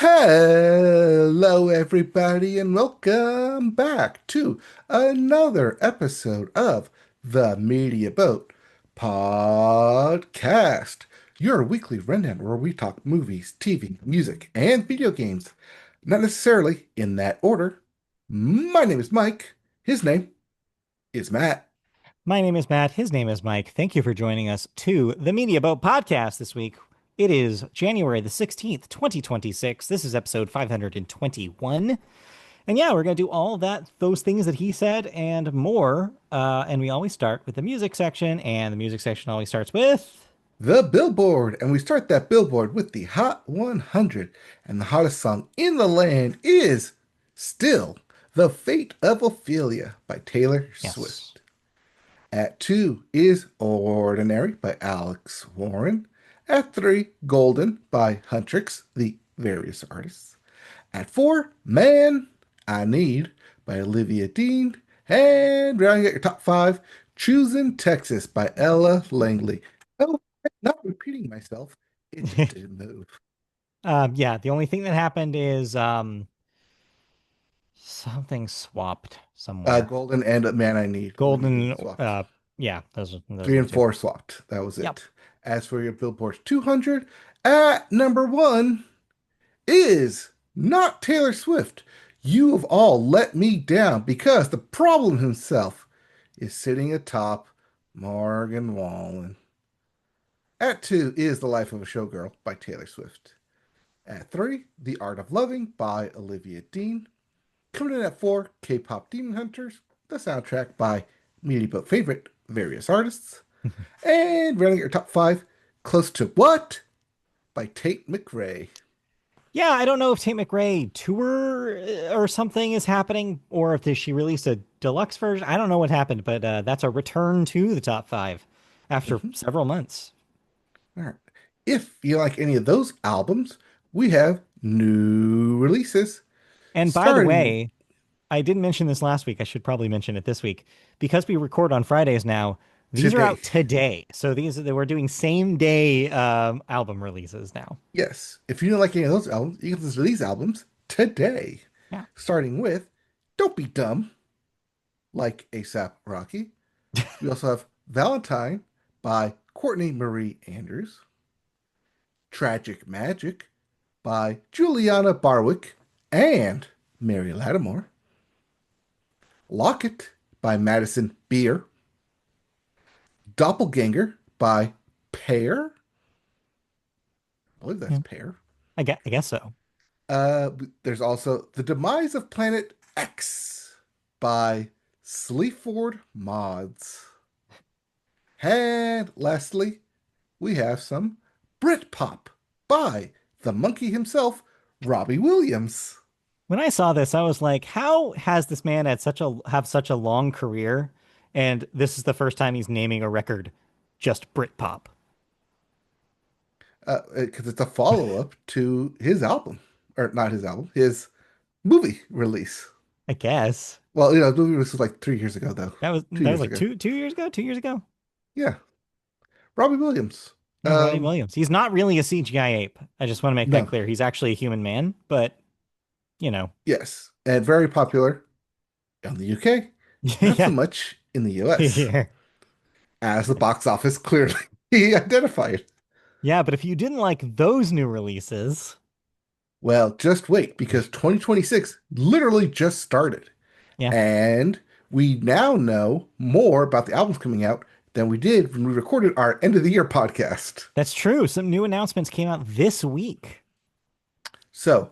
Hello, everybody, and welcome back to another episode of the Media Boat Podcast, your weekly rundown where we talk movies, TV, music, and video games. Not necessarily in that order. My name is Mike. His name is Matt. My name is Matt. His name is Mike. Thank you for joining us to the Media Boat Podcast this week. It is January the 16th, 2026. This is episode 521. And yeah, we're going to do all those things that he said and more. And we always start with the music section, and the music section always starts with. The Billboard, and we start that Billboard with the Hot 100, and the hottest song in the land is still The Fate of Ophelia by Taylor Yes. Swift. At 2 is Ordinary by Alex Warren. At 3, Golden by Huntrix, the various artists. At 4, Man I Need by Olivia Dean. And rounding out your top 5, Choosing Texas by Ella Langley. Oh, not repeating myself, it just didn't move. Yeah, the only thing that happened is something swapped somewhere. Golden and Man I Need. Olivia Dean Golden, swapped. yeah, those 3 were the and two. 4 swapped. That was Yep. it. As for your Billboard 200, at number 1 is not Taylor Swift. You have all let me down because the problem himself is sitting atop Morgan Wallen. At 2 is The Life of a Showgirl by Taylor Swift. At 3, The Art of Loving by Olivia Dean. Coming in at 4, K-Pop Demon Hunters, the soundtrack by Media Boat favorite various artists. And rounding your top 5, Close to What by Tate McRae. Yeah, I don't know if Tate McRae tour or something is happening, or if she released a deluxe version. I don't know what happened, but that's a return to the top five after Mhm. several months. All right. If you like any of those albums, we have new releases And by the starting way, I didn't mention this last week. I should probably mention it this week because we record on Fridays now. These are today. out today, so we're doing same day album releases now. Yes, if you don't like any of those albums, you can listen to these albums today. Yeah. Starting with Don't Be Dumb, like ASAP Rocky. We also have Valentine by Courtney Marie Andrews. Tragic Magic by Juliana Barwick and Mary Lattimore. Locket by Madison Beer. Doppelganger by Pear. I believe that's Yeah, Pear. I guess so. Uh, there's also The Demise of Planet X by Sleaford Mods. And lastly, we have some Britpop by the monkey himself, Robbie Williams. When I saw this, I was like, how has this man had such a long career, and this is the first time he's naming a record just Britpop? Because it's a follow-up to his album, or not his album, his movie release. I guess Well, the movie release was like 3 years ago, though. two that was years like ago. two years ago, 2 years ago. Yeah, Robbie Williams. Yeah, Robbie Um, Williams. He's not really a CGI ape. I just want to make that no, clear. He's actually a human man, but you know, yes, and very popular in the UK, not so yeah, much in the US, yeah, as the box office clearly identified. yeah. But if you didn't like those new releases, Well, just wait, because 2026 literally just started. yeah, And we now know more about the albums coming out than we did when we recorded our end of the year podcast. that's true. Some new announcements came out this week. So,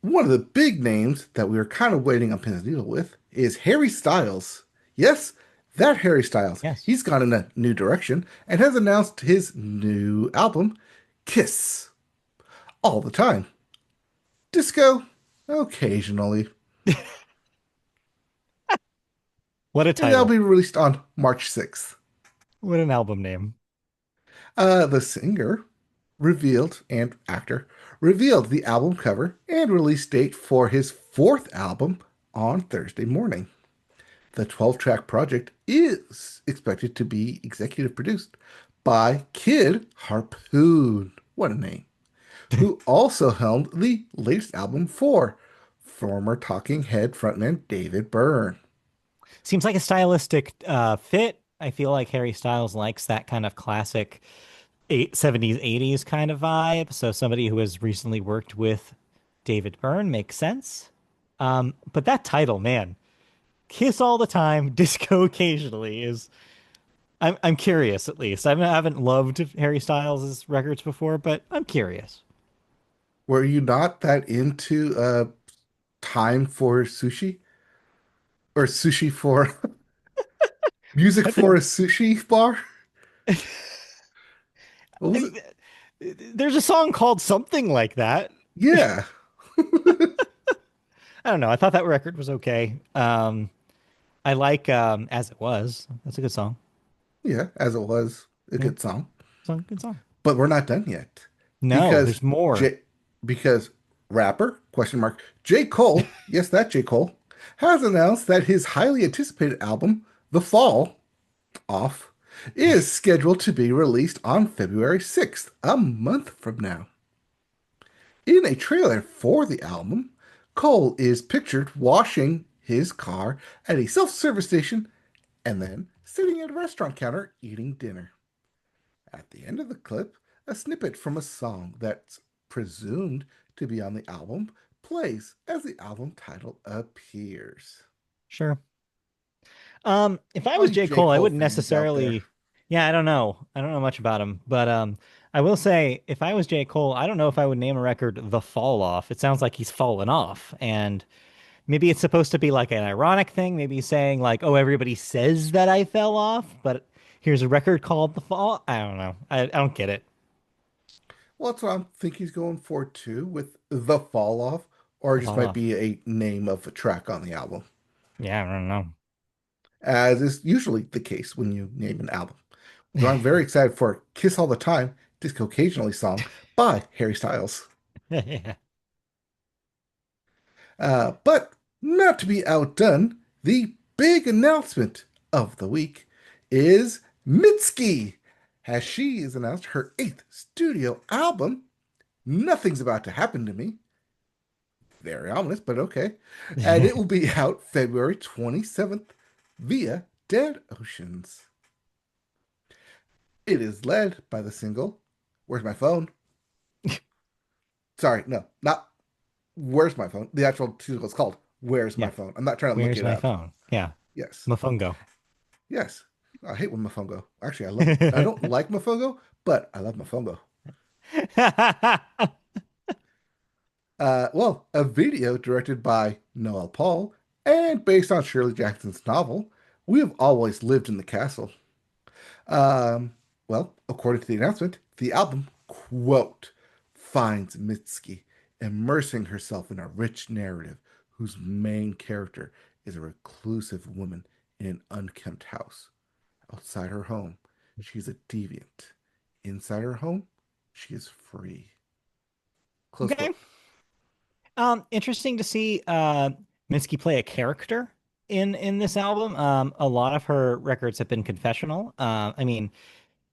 one of the big names that we were kind of waiting on pins and needle with is Harry Styles. Yes, that Harry Styles. Yes. He's gone in a new direction and has announced his new album, Kiss, all the time. Disco, occasionally. What a And that'll title. be released on March 6th. What an album name. The singer revealed and actor revealed the album cover and release date for his fourth album on Thursday morning. The 12-track project is expected to be executive produced by Kid Harpoon. What a name. who also helmed the latest album for former Talking Head frontman David Byrne. Seems like a stylistic fit. I feel like Harry Styles likes that kind of classic 70s, 80s kind of vibe. So somebody who has recently worked with David Byrne makes sense. But that title, man, Kiss all the time, disco occasionally is I'm curious at least. I haven't loved Harry Styles' records before, but I'm curious. Were you not that into Time for Sushi or Sushi for Music I for a think Sushi Bar? What I was it? mean, there's a song called something like that. Yeah. I don't know. I thought that record was okay. I like As It Was. That's a good song. Yeah, as it was a Yeah, good song. good song. But we're not done yet. No, Because there's more. J because rapper question mark J. Cole, yes, that J. Cole, has announced that his highly anticipated album, The Fall Off, is scheduled to be released on February 6th, a month from now. In a trailer for the album, Cole is pictured washing his car at a self-service station and then sitting at a restaurant counter eating dinner. At the end of the clip, a snippet from a song that's presumed to be on the album plays as the album title appears. Sure. If I All was you J. J. Cole, I Cole wouldn't fans out there. necessarily. Yeah, I don't know. I don't know much about him, but I will say if I was J. Cole, I don't know if I would name a record "The Fall Off." It sounds like he's fallen off, and maybe it's supposed to be like an ironic thing. Maybe he's saying like, "Oh, everybody says that I fell off, but here's a record called The Fall." I don't know. I don't get it. Well, that's what I think he's going for too, with The Fall Off, or it The just Fall might Off. be a name of a track on the album, Yeah, I don't know. as is usually the case when you name an album. So I'm very excited for Kiss All the Time, Disco Occasionally song by Harry Styles. Yeah. But not to be outdone, the big announcement of the week is Mitski, as she has announced her eighth studio album, Nothing's About to Happen to Me. Very ominous, but okay. And it will be out February 27th via Dead Oceans. It is led by the single Where's My Phone? Sorry, no, not Where's My Phone. The actual single is called Where's My Yeah. Phone. I'm not trying to look Where's it my up. phone? Yeah. Yes. Mofongo. Yes. I hate when Mofongo. Actually, I don't like Mofongo, but I love Mofongo. Well, a video directed by Noel Paul and based on Shirley Jackson's novel, We Have Always Lived in the Castle. Um, well, according to the announcement, the album, quote, finds Mitski immersing herself in a rich narrative whose main character is a reclusive woman in an unkempt house. Outside her home, she's a deviant. Inside her home, she is free. Close Okay. quote. Interesting to see Mitski play a character in this album. A lot of her records have been confessional. I mean,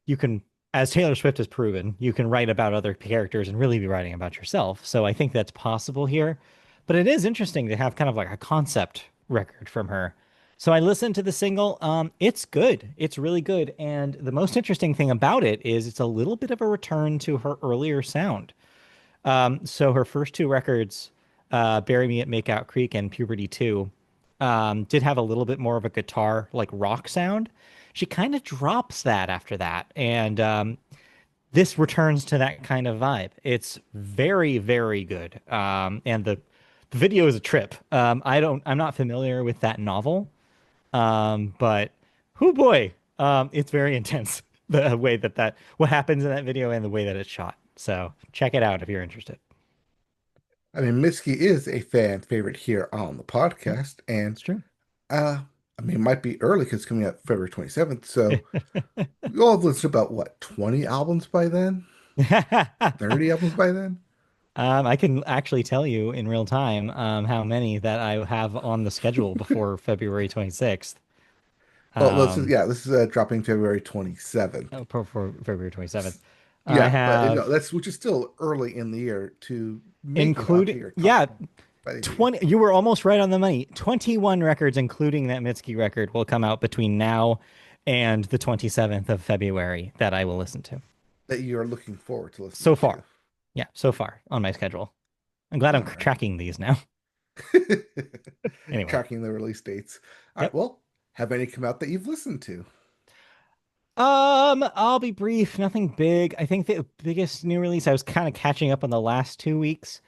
you can, as Taylor Swift has proven, you can write about other characters and really be writing about yourself. So I think that's possible here. But it is interesting to have kind of like a concept record from her. So I listened to the single. It's good. It's really good. And the most interesting thing about it is it's a little bit of a return to her earlier sound. So her first two records, Bury Me at Makeout Creek and Puberty 2, did have a little bit more of a guitar, like rock sound. She kind of drops that after that. And this returns to that kind of vibe. It's very, very good. And the video is a trip. I'm not familiar with that novel, but who boy, it's very intense. The way what happens in that video and the way that it's shot. So check it out if you're interested. I mean, Mitski is a fan favorite here on the Yeah, podcast, and it's true. uh, I mean, it might be early because it's coming out February 27th. So we'll have listened to about what, 20 albums by then? 30 albums by then? I can actually tell you in real time how many that I have on the schedule before February 26th. Well, this is Um, yeah, this is dropping February 27th. for February 27th. I Yeah, but no, have that's which is still early in the year to make it onto included, your top yeah, 10 by the end of the year. 20. You were almost right on the money. 21 records, including that Mitski record, will come out between now and the 27th of February that I will listen to. That you are looking forward to So listening to. far. Yeah, so far on my schedule. I'm glad I'm All right. tracking these now. Anyway. Tracking the release dates. All right. Yep. Well, have any come out that you've listened to? I'll be brief. Nothing big. I think the biggest new release, I was kind of catching up on the last 2 weeks.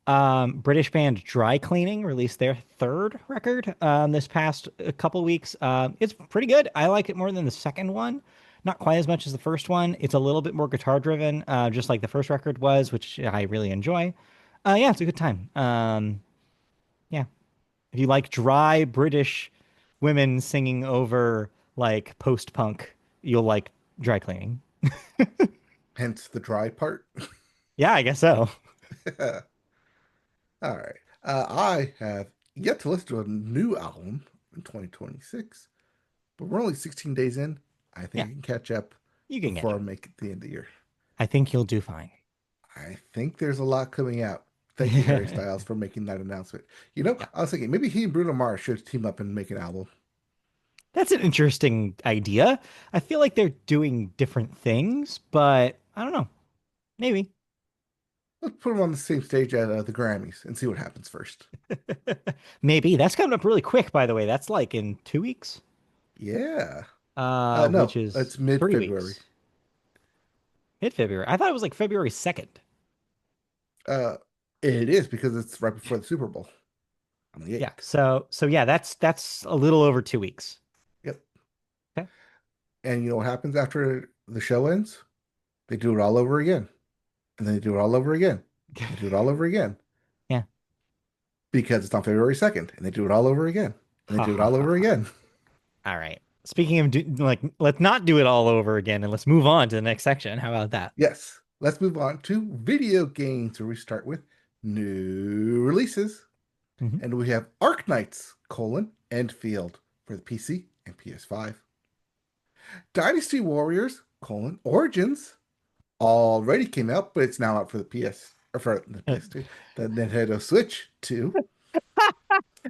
British band Dry Cleaning released their third record this past couple weeks. It's pretty good. I like it more than the second one. Not quite as much as the first one. It's a little bit more guitar driven, just like the first record was, which I really enjoy. Yeah, it's a good time. Yeah, if you like dry British women singing over like post punk, you'll like Dry Cleaning. Hence the dry part. Yeah, I guess so. All right. I have yet to listen to a new album in 2026, but we're only 16 days in. I think Yeah, I can catch up you can catch before I up. make it the end of the year. I think you'll do fine. I think there's a lot coming out. Thank you, Harry Styles, for making that announcement. Yeah, I was thinking maybe he and Bruno Mars should team up and make an album. that's an interesting idea. I feel like they're doing different things, but I don't know. Maybe. Let's put them on the same stage at the Grammys and see what happens first. Maybe. That's coming up really quick, by the way. That's like in 2 weeks, Yeah. which No, is it's 3 weeks. mid-February. Mid-February. I thought it was like February 2nd. Uh, it is because it's right before the Super Bowl on the Yeah. 8th. So yeah, that's a little over 2 weeks. Yep. Okay. And you know what happens after the show ends? They do it all over again. And then they do it all over again. They do it all over again Yeah. because it's on February 2nd. And they do it all over again. And they Ha do it ha all ha over ha. again. All right. Speaking of like, let's not do it all over again and let's move on to the next section. How about that? Yes. Let's move on to video games where we start with new releases. Mhm. And we have Arc Knights, Enfield for the PC and PS5. Dynasty Warriors, Origins already came out, but it's now out for the PS or for the PS2, the Nintendo Switch 2.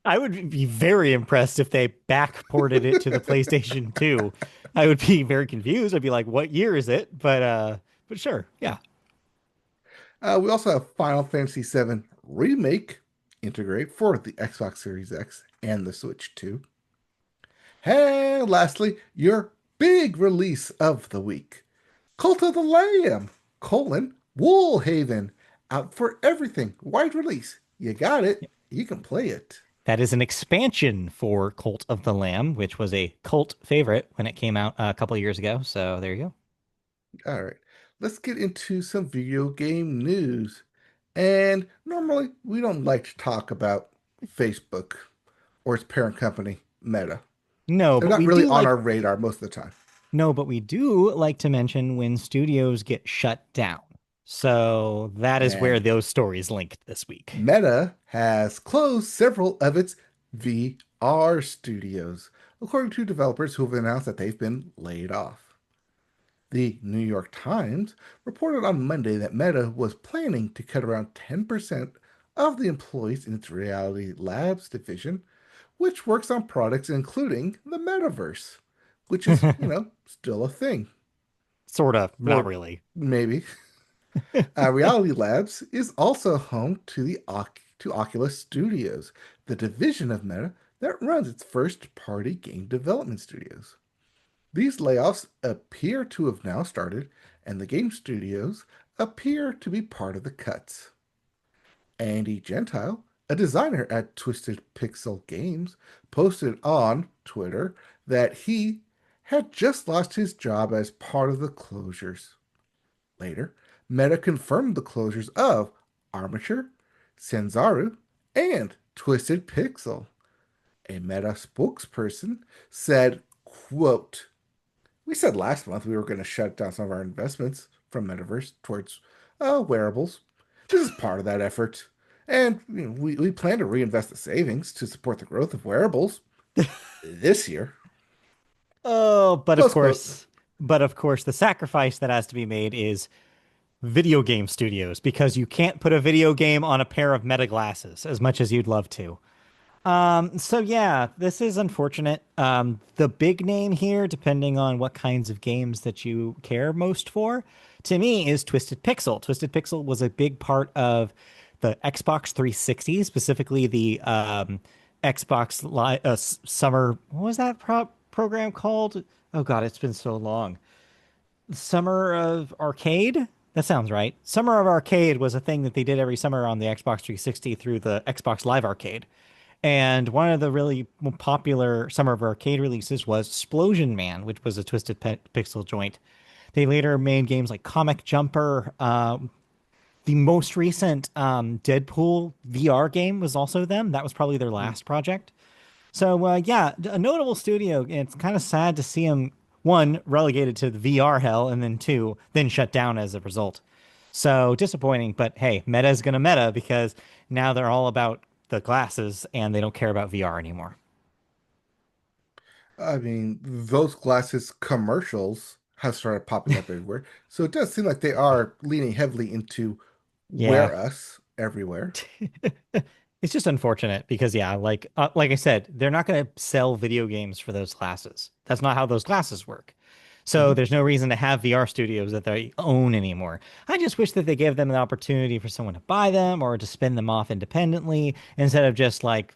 I would be very impressed if they backported it to the PlayStation 2. I would be very confused. I'd be like, "What year is it?" But sure, yeah. We also have Final Fantasy VII Remake integrate for the Xbox Series X and the Switch 2. And lastly, your big release of the week. Cult of the Lamb, Woolhaven, out for everything. Wide release. You got it. You can play it. That is an expansion for Cult of the Lamb, which was a cult favorite when it came out a couple of years ago. So there you go. All right. Let's get into some video game news. And normally we don't like to talk about Facebook or its parent company, Meta. No, They're but not we really do on like our radar most of the time. No, but we do like to mention when studios get shut down. So that is where And those stories linked this week. Meta has closed several of its VR studios, according to developers who have announced that they've been laid off. The New York Times reported on Monday that Meta was planning to cut around 10% of the employees in its Reality Labs division, which works on products including the metaverse, which is, still a thing. Sort of, not Or really. maybe. Reality Labs is also home to to Oculus Studios, the division of Meta that runs its first-party game development studios. These layoffs appear to have now started, and the game studios appear to be part of the cuts. Andy Gentile, a designer at Twisted Pixel Games, posted on Twitter that he had just lost his job as part of the closures. Later, Meta confirmed the closures of Armature, Senzaru, and Twisted Pixel. A Meta spokesperson said, quote, "We said last month we were going to shut down some of our investments from Metaverse towards wearables. This is part of that effort. And we plan to reinvest the savings to support the growth of wearables this year." Oh, Close quote. but of course, the sacrifice that has to be made is video game studios because you can't put a video game on a pair of Meta glasses as much as you'd love to. So yeah, this is unfortunate. The big name here, depending on what kinds of games that you care most for, to me is Twisted Pixel. Twisted Pixel was a big part of the Xbox 360, specifically the Xbox Summer. What was that program called? Oh God, it's been so long. Summer of Arcade? That sounds right. Summer of Arcade was a thing that they did every summer on the Xbox 360 through the Xbox Live Arcade. And one of the really popular Summer of Arcade releases was Explosion Man, which was a Twisted Pixel joint. They later made games like Comic Jumper. The most recent Deadpool VR game was also them. That was probably their Hmm. last project. So yeah, a notable studio. It's kind of sad to see them one relegated to the VR hell, and then two, then shut down as a result. So disappointing, but hey, meta is gonna meta because now they're all about the glasses and they don't care about VR anymore. I mean, those glasses commercials have started popping up everywhere. So it does seem like they are leaning heavily into Yeah. wear us everywhere. It's just unfortunate because yeah, like I said, they're not going to sell video games for those glasses. That's not how those glasses work. So Hmm. there's no reason to have VR studios that they own anymore. I just wish that they gave them an opportunity for someone to buy them or to spin them off independently instead of just like,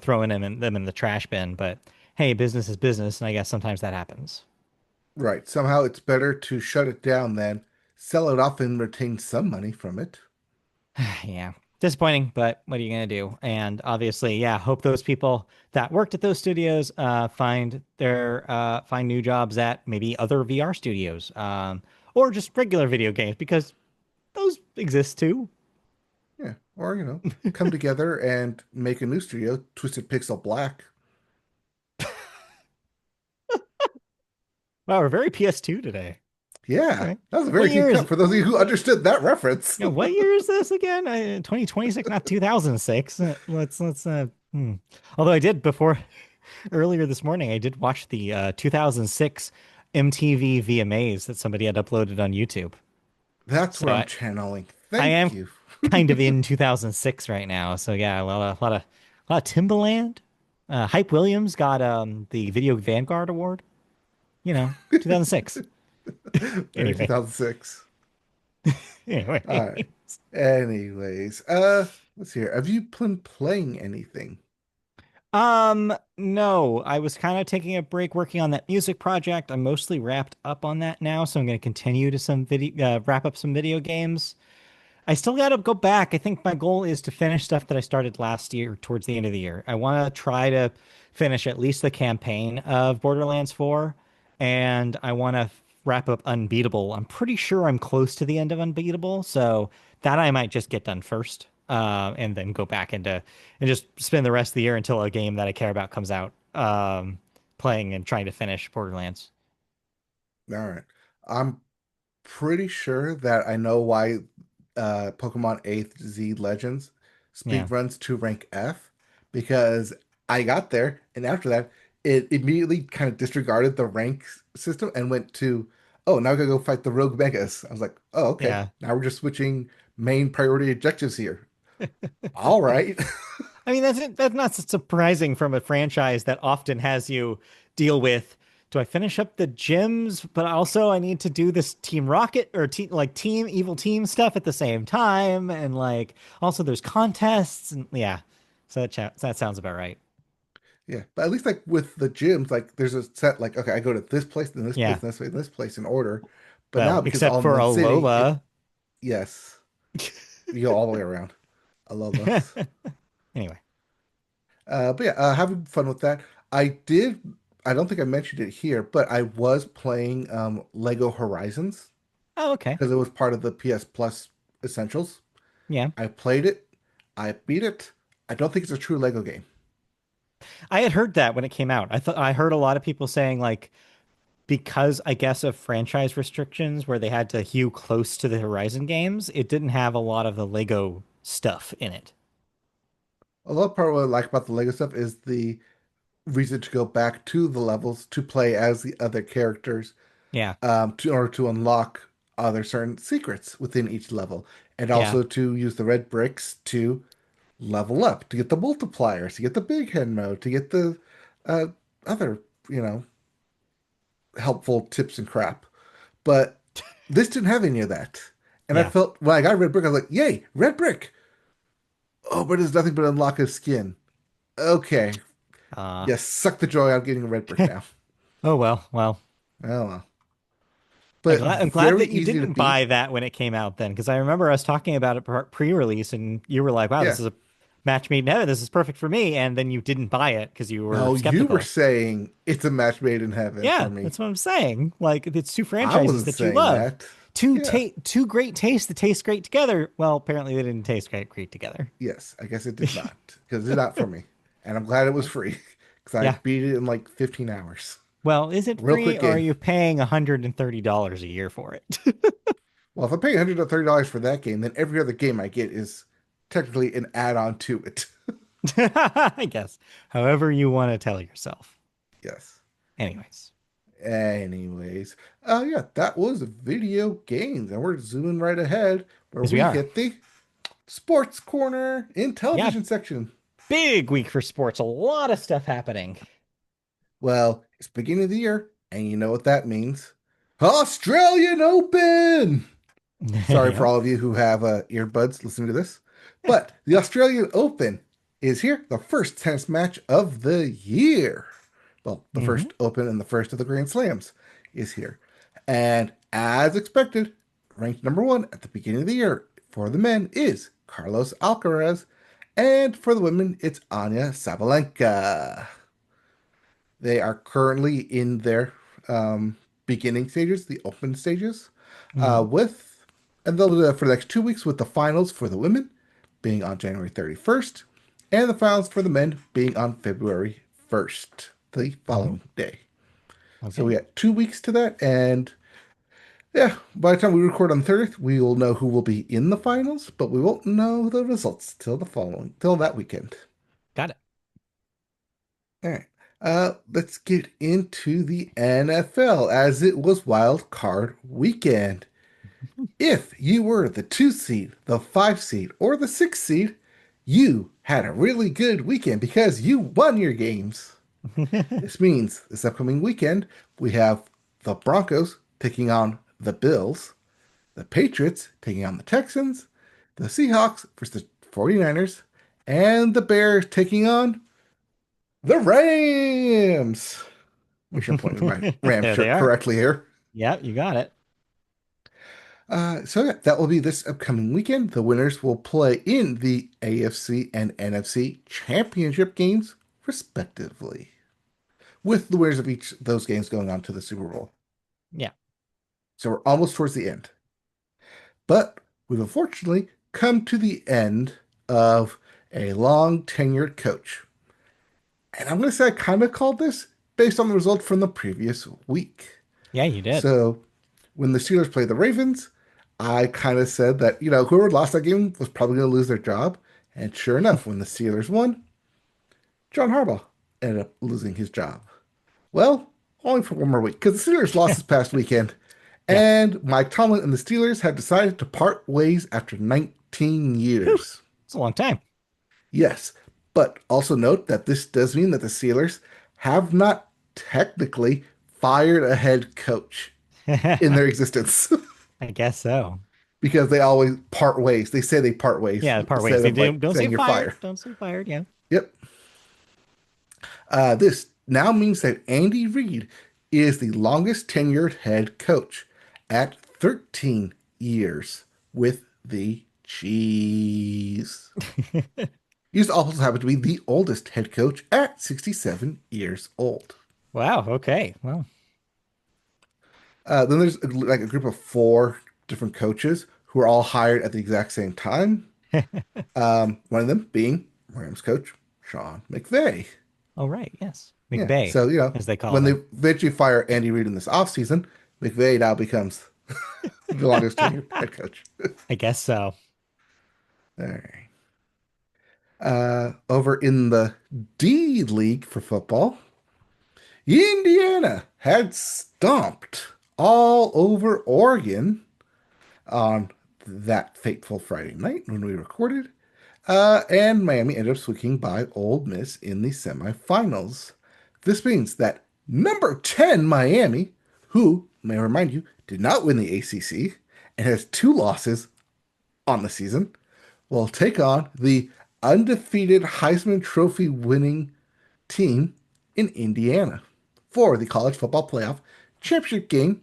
throwing them in the trash bin. But hey, business is business, and I guess sometimes that happens. Right. Somehow it's better to shut it down than sell it off and retain some money from it. Yeah. Disappointing, but what are you going to do? And obviously, yeah, hope those people that worked at those studios find new jobs at maybe other VR studios or just regular video games because those exist too. Yeah. Or, come together and make a new studio, Twisted Pixel Black. Wow, we're very PS2 today. All Yeah. right. That was a What very year cute is cut for those of you who understood that reference. what year is this again? 2026, not 2006. Although I did before earlier this morning, I did watch the 2006 MTV VMAs that somebody had uploaded on YouTube. That's So what I'm I, channeling. I Thank am you. kind of in 2006 right now. So yeah, a lot of Timbaland. Hype Williams got the Video Vanguard Award. 2006. Very Anyway, 2006. All anyway. right. Anyways, let's see here. Have you been playing anything? No, I was kind of taking a break working on that music project. I'm mostly wrapped up on that now, so I'm going to continue to wrap up some video games. I still got to go back. I think my goal is to finish stuff that I started last year towards the end of the year. I want to try to finish at least the campaign of Borderlands 4, and I want to wrap up Unbeatable. I'm pretty sure I'm close to the end of Unbeatable, so that I might just get done first, and then go back into and just spend the rest of the year until a game that I care about comes out, playing and trying to finish Borderlands. All right. I'm pretty sure that I know why Pokemon 8th Z Legends Yeah, speed runs to rank F because I got there and after that it immediately kind of disregarded the rank system and went to, oh, now I gotta go fight the Rogue Megas. I was like, oh, okay. yeah. Now we're just switching main priority objectives here. All right. I mean, that's not surprising from a franchise that often has you deal with. Do I finish up the gyms, but also I need to do this Team Rocket or team Evil Team stuff at the same time, and like also there's contests and yeah, so that sounds about right. Yeah, but at least like with the gyms, like there's a set like okay, I go to this place, then this place, Yeah, then this place, then this place in order. But now well, because except all in for one city, it Alola. yes, you go all the way around. I love us. Anyway, But yeah, having fun with that. I did. I don't think I mentioned it here, but I was playing Lego Horizons oh okay, because it was part of the PS Plus Essentials. yeah. I played it. I beat it. I don't think it's a true Lego game. I had heard that when it came out. I heard a lot of people saying like because I guess of franchise restrictions where they had to hew close to the Horizon games, it didn't have a lot of the Lego stuff in it. A lot of part of what I like about the Lego stuff is the reason to go back to the levels to play as the other characters Yeah. in order to unlock other certain secrets within each level, and Yeah. also to use the red bricks to level up, to get the multipliers, to get the big head mode, to get the uh, other, you know, helpful tips and crap. But this didn't have any of that. And I Yeah. felt when I got red brick, I was like, yay, red brick. Oh, but it's nothing but unlock a skin. Okay. Uh, Yes, suck the joy out of getting a red brick now. oh well, well. Oh well. I'm But glad, I'm glad very that you easy to didn't beat. buy that when it came out then, because I remember us talking about it pre-release, and you were like, "Wow, Yeah. this is a match made in heaven. This is perfect for me." And then you didn't buy it because you were No, you were skeptical. saying it's a match made in heaven for Yeah, me. that's what I'm saying. Like it's two I franchises wasn't that you saying love, that. Yeah. two great tastes that taste great together. Well, apparently they didn't taste great together. Yes, I guess it did not. Because it's not for me. And I'm glad it was free. Because I Yeah. beat it in like 15 hours. Well, is it Real free quick or are game. you paying $130 a year for it? Well, if I pay $130 for that game, then every other game I get is technically an add-on to it. I guess. However you want to tell yourself. Yes. Anyways, Anyways, yeah, that was video games, and we're zooming right ahead where because we we are. hit the sports corner in Yeah, television section. big week for sports. A lot of stuff happening. Well, it's beginning of the year, and you know what that means. Australian Open! Sorry for Yep. all of you who have earbuds listening to this, but the Australian Open is here, the first tennis match of the year. Well, the Hmm. first Open and the first of the Grand Slams is here. And as expected, ranked number one at the beginning of the year for the men is Carlos Alcaraz, and for the women, it's Anya Sabalenka. They are currently in their beginning stages, the open stages, Hmm. with, and they'll do that for the next 2 weeks with the finals for the women being on January 31st, and the finals for the men being on February 1st, the Hmm. following day. So we Okay. got 2 weeks to that, and yeah, by the time we record on the 30th, we will know who will be in the finals, but we won't know the results till that weekend. Got it. All right. Let's get into the NFL as it was wild card weekend. If you were the 2 seed, the 5 seed, or the 6 seed, you had a really good weekend because you won your games. This means this upcoming weekend, we have the Broncos taking on the Bills, the Patriots taking on the Texans, the Seahawks versus the 49ers, and the Bears taking on the Rams. Make sure I'm pointing my Ram There they shirt are. correctly here. Yep, you got it. So yeah, that will be this upcoming weekend. The winners will play in the AFC and NFC championship games, respectively, with the winners of each of those games going on to the Super Bowl. Yeah. So we're almost towards the end. But we've unfortunately come to the end of a long tenured coach. And I'm going to say I kind of called this based on the result from the previous week. Yeah, you did. So when the Steelers played the Ravens, I kind of said that, whoever lost that game was probably going to lose their job. And sure enough, when the Steelers won, John Harbaugh ended up losing his job. Well, only for one more week because the Steelers lost this past weekend. Yeah. And Mike Tomlin and the Steelers have decided to part ways after 19 Whew. years. It's a long time. Yes, but also note that this does mean that the Steelers have not technically fired a head coach in their I existence. guess so. Because they always part ways. They say they part ways Yeah, part ways. instead They of like don't say saying you're fired. fired. Don't say fired. Yeah. Yep. This now means that Andy Reid is the longest tenured head coach at 13 years with the Chiefs. He also happen to be the oldest head coach at 67 years old. Wow. Okay. Well. Then there's like a group of four different coaches who are all hired at the exact same time. One of them being Rams coach Sean McVay. Oh, right. Yes. Yeah, McVay, so as they call when they him. eventually fire Andy Reid in this offseason, McVay now becomes the longest tenured head coach. I guess so. All right. Over in the D League for football, Indiana had stomped all over Oregon on that fateful Friday night when we recorded. And Miami ended up squeaking by Ole Miss in the semifinals. This means that number 10 Miami, who, may I remind you, did not win the ACC and has two losses on the season, will take on the undefeated Heisman Trophy winning team in Indiana for the college football playoff championship game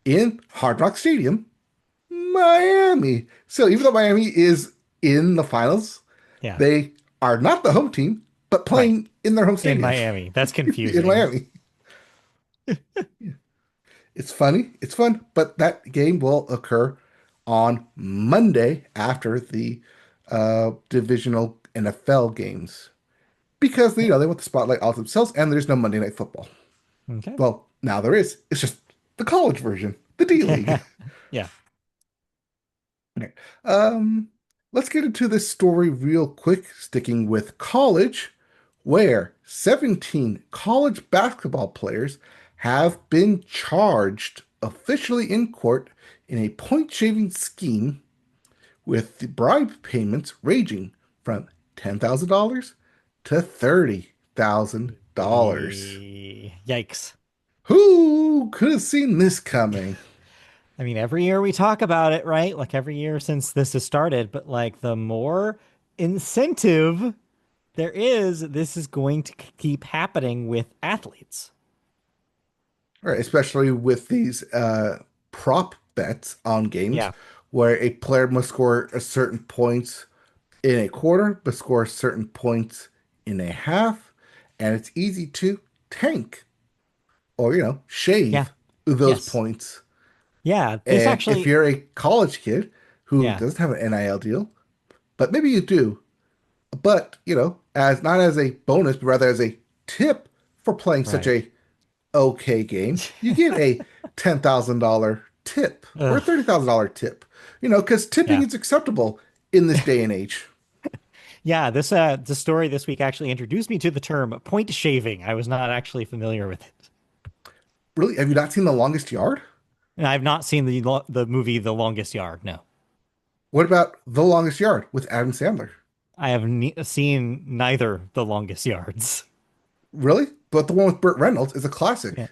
in Hard Rock Stadium, Miami. So even though Miami is in the finals, Yeah. they are not the home team, but Right. playing in their home In stadium Miami. That's in confusing. Miami. It's funny, it's fun, but that game will occur on Monday after the divisional NFL games because they want the spotlight all to themselves, and there's no Monday Night Football. Okay. Well, now there is. It's just the college version, the D League. Yeah. Okay. Um, let's get into this story real quick, sticking with college, where 17 college basketball players have been charged officially in court in a point shaving scheme with the bribe payments ranging from $10,000 to $30,000. Yikes. Who could have seen this coming? I mean, every year we talk about it, right? Like every year since this has started, but like the more incentive there is, this is going to keep happening with athletes. Right, especially with these prop bets on games Yeah. where a player must score a certain points in a quarter, but score certain points in a half, and it's easy to tank or Yeah. shave those Yes. points. Yeah. This And if actually, you're a college kid who yeah. doesn't have an NIL deal, but maybe you do, but as not as a bonus, but rather as a tip for playing such Right. a okay game, you get a $10,000 tip or a Ugh. $30,000 tip. Because tipping Yeah. is acceptable in this day and age. Yeah. This, the story this week actually introduced me to the term point shaving. I was not actually familiar with it. Really, have you not seen The Longest Yard? And I've not seen the movie The Longest Yard. No. What about The Longest Yard with Adam Sandler? I have seen neither The Longest Yards. Really? But the one with Burt Reynolds is a classic. Yeah,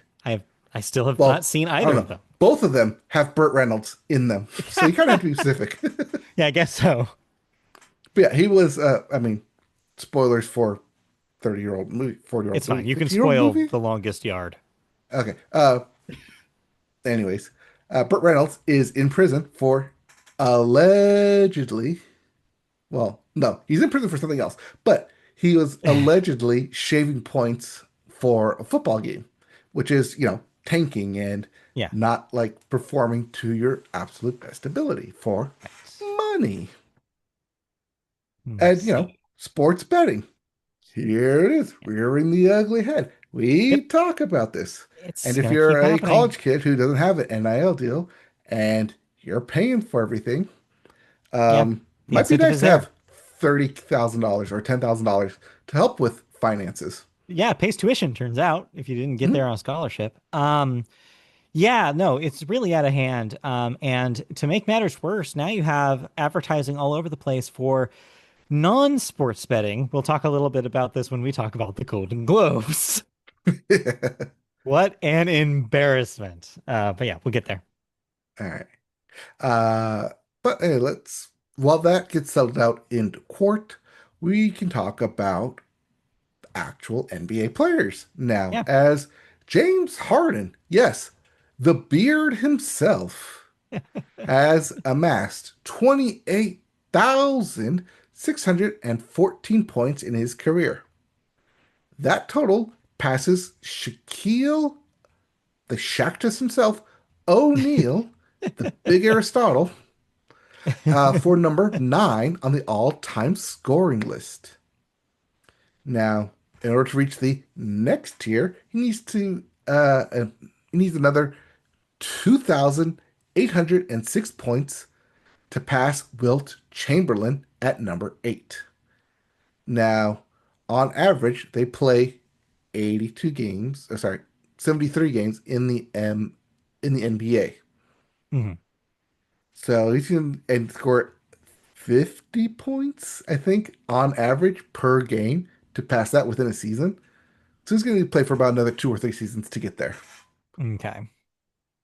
I still have not Well, seen I don't either of know. them. Both of them have Burt Reynolds in them. So you kind of have to be specific. Yeah, I guess so. But yeah, he was, I mean, spoilers for 30-year-old movie, 40-year-old It's fine. movie, You can 50-year-old spoil movie? The Longest Yard. Okay. Anyways, Burt Reynolds is in prison for allegedly, well, no, he's in prison for something else, but he was allegedly shaving points for a football game, which is, tanking and Yeah. not like performing to your absolute best ability for Right. money. Hmm, And, so sports betting. Here it is, rearing the ugly head. We yep, talk about this. And it's if gonna you're keep a happening. college kid who doesn't have an NIL deal and you're paying for everything, Yeah. The might be incentive nice is to there. have $30,000 or $10,000 to help with finances. Yeah, it pays tuition, turns out, if you didn't get there Mhm. on a scholarship. Yeah, no, it's really out of hand. And to make matters worse, now you have advertising all over the place for non-sports betting. We'll talk a little bit about this when we talk about the Golden Globes. What an embarrassment. But yeah, we'll get there. All right. Uh, but hey, while that gets settled out into court, we can talk about actual NBA players now, Yeah. as James Harden, yes, the beard himself, has amassed 28,614 points in his career. That total passes Shaquille, the Shactus himself, O'Neal, the big Aristotle, for number 9 on the all-time scoring list. Now, in order to reach the next tier, he needs another 2,806 points to pass Wilt Chamberlain at number 8. Now, on average, they play 82 games, sorry, 73 games in the NBA. Mhm. So he's going to score 50 points, I think, on average per game to pass that within a season. So he's going to play for about another 2 or 3 seasons to get there. Okay.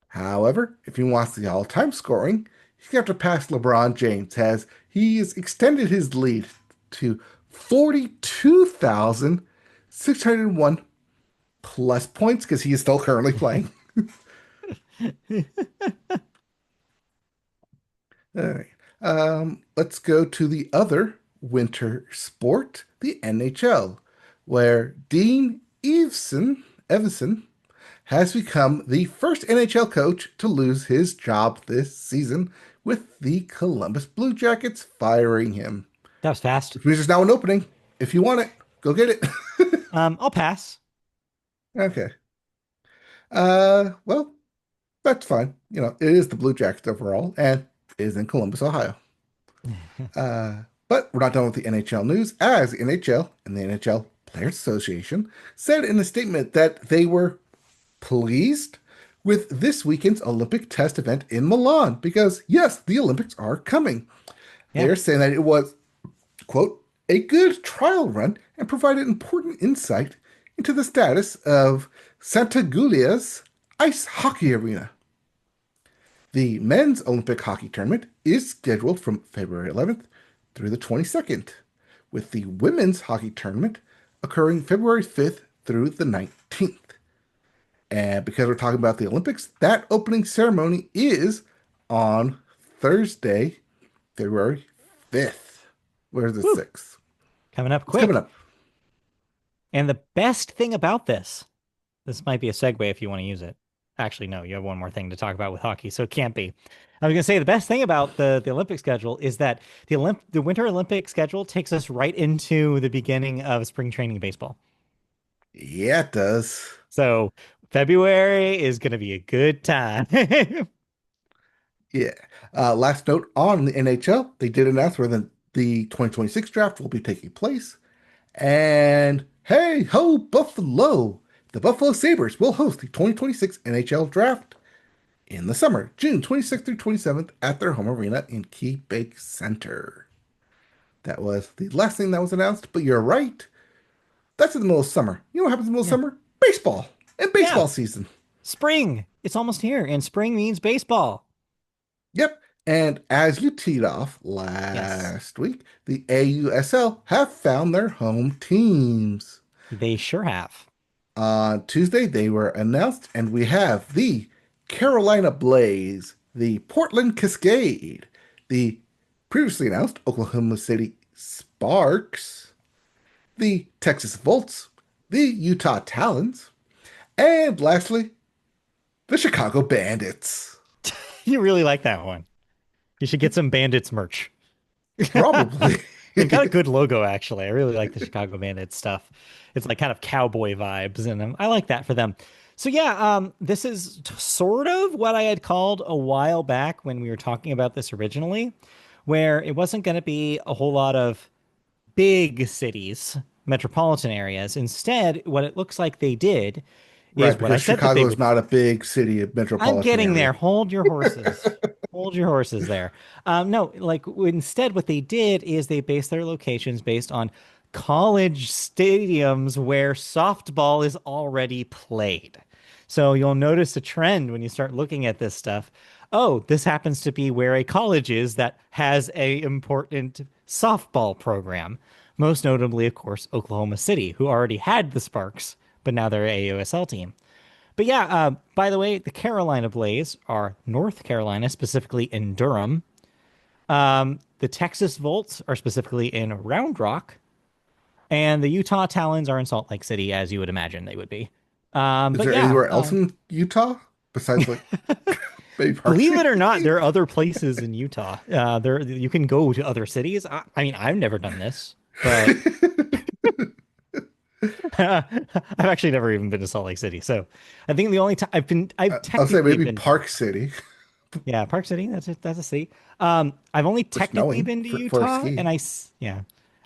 However, if he wants the all-time scoring, he's going to have to pass LeBron James as he's extended his lead to 42,601 plus points because he is still currently playing. All right. Let's go to the other winter sport, the NHL, where Dean Evason has become the first NHL coach to lose his job this season, with the Columbus Blue Jackets firing him. That was fast. Which means there's now an opening. If you want it, go get it. I'll pass. Okay. Well, that's fine. It is the Blue Jackets overall, and it is in Columbus, Ohio. But we're not done with the NHL news, as the NHL and the NHL Players Association said in a statement that they were pleased with this weekend's Olympic test event in Milan because, yes, the Olympics are coming. Yeah. They're saying that it was, quote, a good trial run and provided important insight into the status of Santa Giulia's ice hockey arena. The men's Olympic hockey tournament is scheduled from February 11th through the 22nd, with the women's hockey tournament occurring February 5th through the 19th. And because we're talking about the Olympics, that opening ceremony is on Thursday, February 5th. Where's the Woo. 6th? Coming up It's coming quick. up. And the best thing about this might be a segue if you want to use it. Actually, no, you have one more thing to talk about with hockey, so it can't be. I was going to say the best thing about the Olympic schedule is that the Winter Olympic schedule takes us right into the beginning of spring training baseball. Yeah, it does. So February is going to be a good time. Yeah. Last note on the NHL, they did announce where the 2026 draft will be taking place. And hey ho, Buffalo! The Buffalo Sabres will host the 2026 NHL draft in the summer, June 26th through 27th, at their home arena in Quebec Center. That was the last thing that was announced, but you're right. That's in the middle of summer. You know what happens in the middle of Yeah. summer? Baseball and Yeah. baseball season. Spring. It's almost here, and spring means baseball. Yep. And as you teed off Yes, last week, the AUSL have found their home teams. they sure have. On Tuesday, they were announced, and we have the Carolina Blaze, the Portland Cascade, the previously announced Oklahoma City Sparks, the Texas Volts, the Utah Talons, and lastly, the Chicago Bandits. You really like that one. You should get some Bandits merch. Probably. They've got a good logo, actually. I really like the Chicago Bandits stuff. It's like kind of cowboy vibes, and I like that for them. So yeah, this is sort of what I had called a while back when we were talking about this originally, where it wasn't going to be a whole lot of big cities, metropolitan areas. Instead, what it looks like they did Right, is what I because said that they Chicago is would. not a big city, a I'm metropolitan getting there. area. Hold your horses. Hold your horses there. No, like instead, what they did is they based their locations based on college stadiums where softball is already played. So you'll notice a trend when you start looking at this stuff. Oh, this happens to be where a college is that has a important softball program. Most notably, of course, Oklahoma City, who already had the Sparks, but now they're a USL team. But yeah, by the way, the Carolina Blaze are North Carolina, specifically in Durham. The Texas Volts are specifically in Round Rock, and the Utah Talons are in Salt Lake City, as you would imagine they would be. Is But there yeah, anywhere else in Utah besides like maybe Park believe it or not, City? there are other places in Utah. There you can go to other cities. I mean, I've never done this, but I've actually never even been to Salt Lake City. So I think the only time I've I'll say technically maybe been. Park City Yeah, Park City. That's it. That's a city. I've only for technically snowing been to for a Utah, ski. and yeah,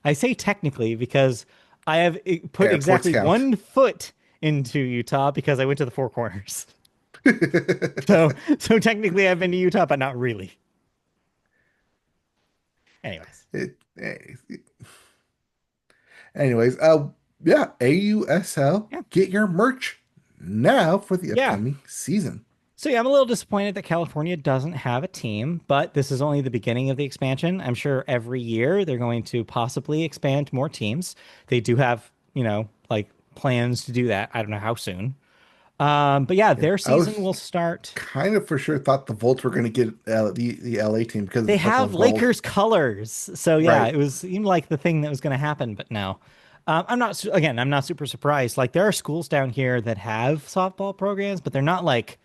I say technically because I have put Airports exactly count. 1 foot into Utah because I went to the Four Corners. So technically I've been to Utah, but not really. Anyways, It, eh, anyways, yeah, AUSL, yeah. get your merch now for the Yeah. upcoming season. So yeah, I'm a little disappointed that California doesn't have a team, but this is only the beginning of the expansion. I'm sure every year they're going to possibly expand more teams. They do have, like plans to do that. I don't know how soon. But yeah, Yeah, their I season was will start. kind of for sure thought the Volts were going to get the LA team because of They the purple have and gold. Lakers colors. So yeah, Right. it was seemed like the thing that was going to happen, but no. Again, I'm not super surprised. Like there are schools down here that have softball programs, but they're not like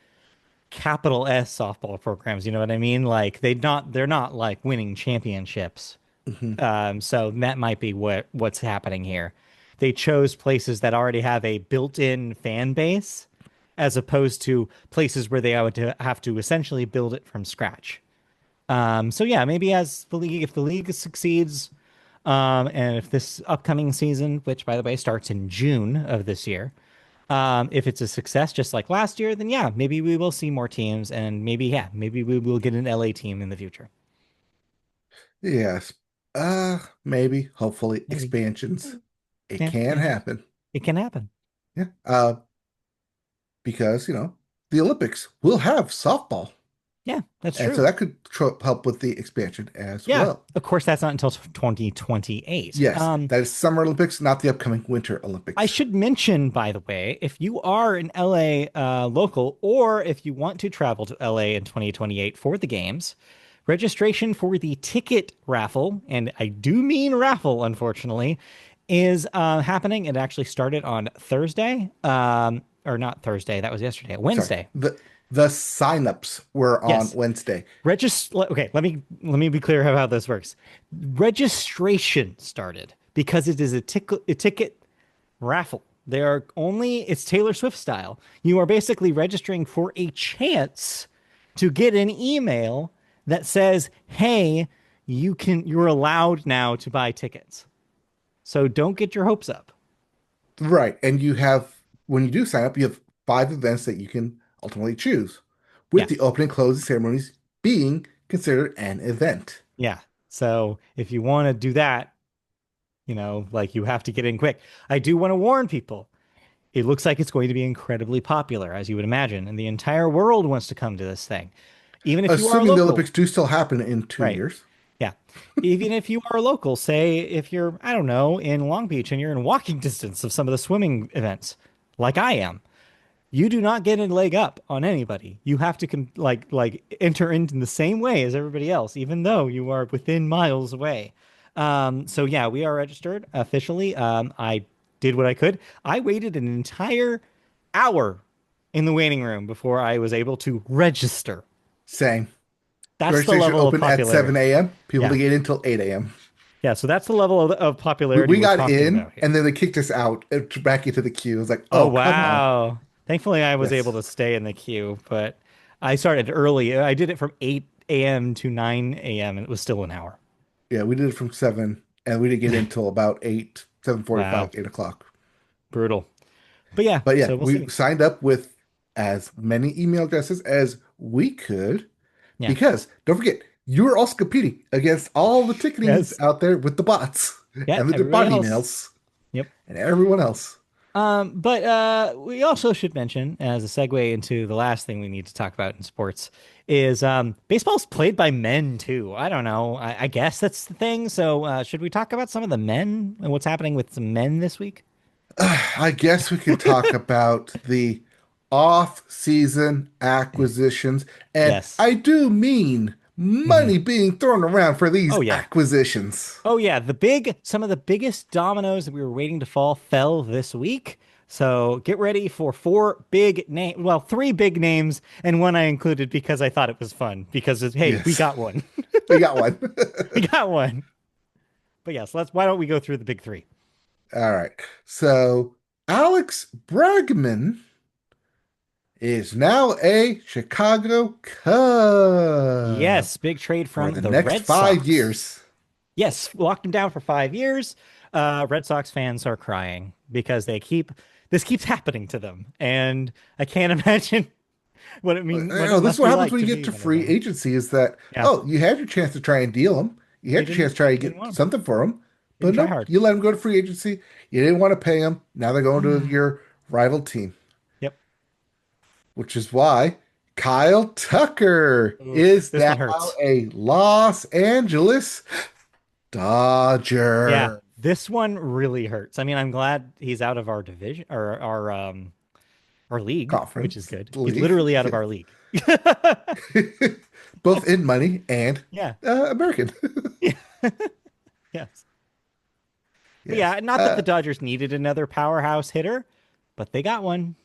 capital S softball programs. You know what I mean? Like they're not like winning championships. Mhm. So that might be what's happening here. They chose places that already have a built-in fan base, as opposed to places where they would have to essentially build it from scratch. So yeah, maybe as the league, if the league succeeds, and if this upcoming season, which by the way starts in June of this year, if it's a success just like last year, then yeah, maybe we will see more teams, and maybe yeah, maybe we will get an LA team in the future. Yes. Maybe, hopefully, Maybe. expansions. It Yeah, can maybe. happen. It can happen. Yeah. Because, the Olympics will have softball. Yeah, that's And so true. that could help with the expansion as Yeah, well. of course, that's not until 2028. Yes, that is Summer Olympics, not the upcoming Winter I Olympics. should mention, by the way, if you are an LA local, or if you want to travel to LA in 2028 for the games, registration for the ticket raffle, and I do mean raffle, unfortunately, is happening. It actually started on Thursday, or not Thursday. That was yesterday. Sorry. Wednesday. The signups were on Yes. Wednesday. Okay, let me be clear how this works. Registration started because it is a ticket raffle. It's Taylor Swift style. You are basically registering for a chance to get an email that says, "Hey, you're allowed now to buy tickets." So don't get your hopes up. Right. And when you do sign up, you have 5 events that you can ultimately choose, Yeah. with the opening and closing ceremonies being considered an event. Yeah. So if you want to do that, like you have to get in quick. I do want to warn people. It looks like it's going to be incredibly popular, as you would imagine, and the entire world wants to come to this thing. Even if you are Assuming the local, Olympics do still happen in two right? years. Yeah. Even if you are local, say if you're, I don't know, in Long Beach and you're in walking distance of some of the swimming events, like I am, you do not get a leg up on anybody. You have to like enter in the same way as everybody else, even though you are within miles away. So yeah, we are registered officially. I did what I could. I waited an entire hour in the waiting room before I was able to register. Saying That's the registration level of open at popularity. 7 a.m. People Yeah. to get in until 8 a.m. Yeah, so that's the level of popularity We we're got talking in about and here. then they kicked us out back into the queue. It was like, Oh, oh, come on. wow. Thankfully, I was able Yes. to stay in the queue, but I started early. I did it from 8 a.m. to 9 a.m., and it was still an hour. Yeah, we did it from 7 and we didn't get in until about 8, 7:45, Wow. 8 o'clock. Brutal. But yeah, But yeah, so we'll we see. signed up with as many email addresses as we could Yeah. because don't forget, you are also competing against all the ticketing Yes. out there with the bots Yeah, and the everybody bot else. emails Yep. and everyone else. But we also should mention, as a segue into the last thing we need to talk about in sports, is baseball's played by men too. I don't know. I guess that's the thing. So should we talk about some of the men and what's happening with some men this week? I guess we can talk about the off-season acquisitions, and Yes. I do mean Hmm. money being thrown around for these Oh yeah. acquisitions. Oh yeah. Some of the biggest dominoes that we were waiting to fall fell this week. So get ready for three big names and one I included because I thought it was fun hey, we Yes, got one. we got one. We got one. But yes, why don't we go through the big three? All right. So Alex Bregman is now a Chicago Cub Yes, big trade for from the the next Red 5 years. Sox. Yes, locked him down for 5 years. Red Sox fans are crying because this keeps happening to them, and I can't imagine what You it this is must what be happens like when to you get be to one of free them. agency is that, Yeah. oh, you had your chance to try and deal him. You They had your chance to try to didn't get want him. something for him, Didn't but try nope, hard. you let him go to free agency. You didn't want to pay him. Now they're going to your rival team, Yep. which is why Kyle Tucker Oof. is This now one hurts. a Los Angeles Yeah, Dodger. this one really hurts. I mean, I'm glad he's out of our division or our league, which is Conference good. He's league. literally out of Yes. our league. Both in money and Yeah. American. Yeah. Yes. But Yes. yeah, not that the Dodgers needed another powerhouse hitter, but they got one.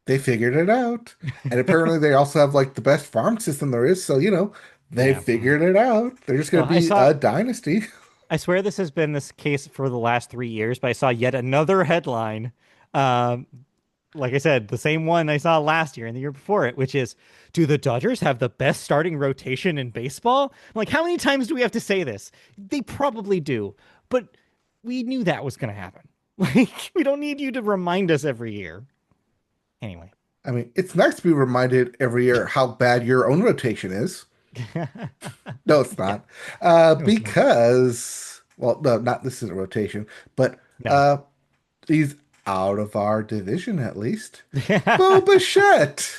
They figured it out. And apparently they also have like the best farm system there is. So, they Yeah. figured it out. They're just going Well, to be a dynasty. I swear this has been this case for the last 3 years, but I saw yet another headline. Um, like I said, the same one I saw last year and the year before it, which is, do the Dodgers have the best starting rotation in baseball? I'm like, how many times do we have to say this? They probably do, but we knew that was going to happen. Like, we don't need you to remind us every year. Anyway. I mean, it's nice to be reminded every year how bad your own rotation is. No, it's Yeah, not. no, it's not. Because, well, no, not this is a rotation, but No. he's out of our division at least. Bo Bichette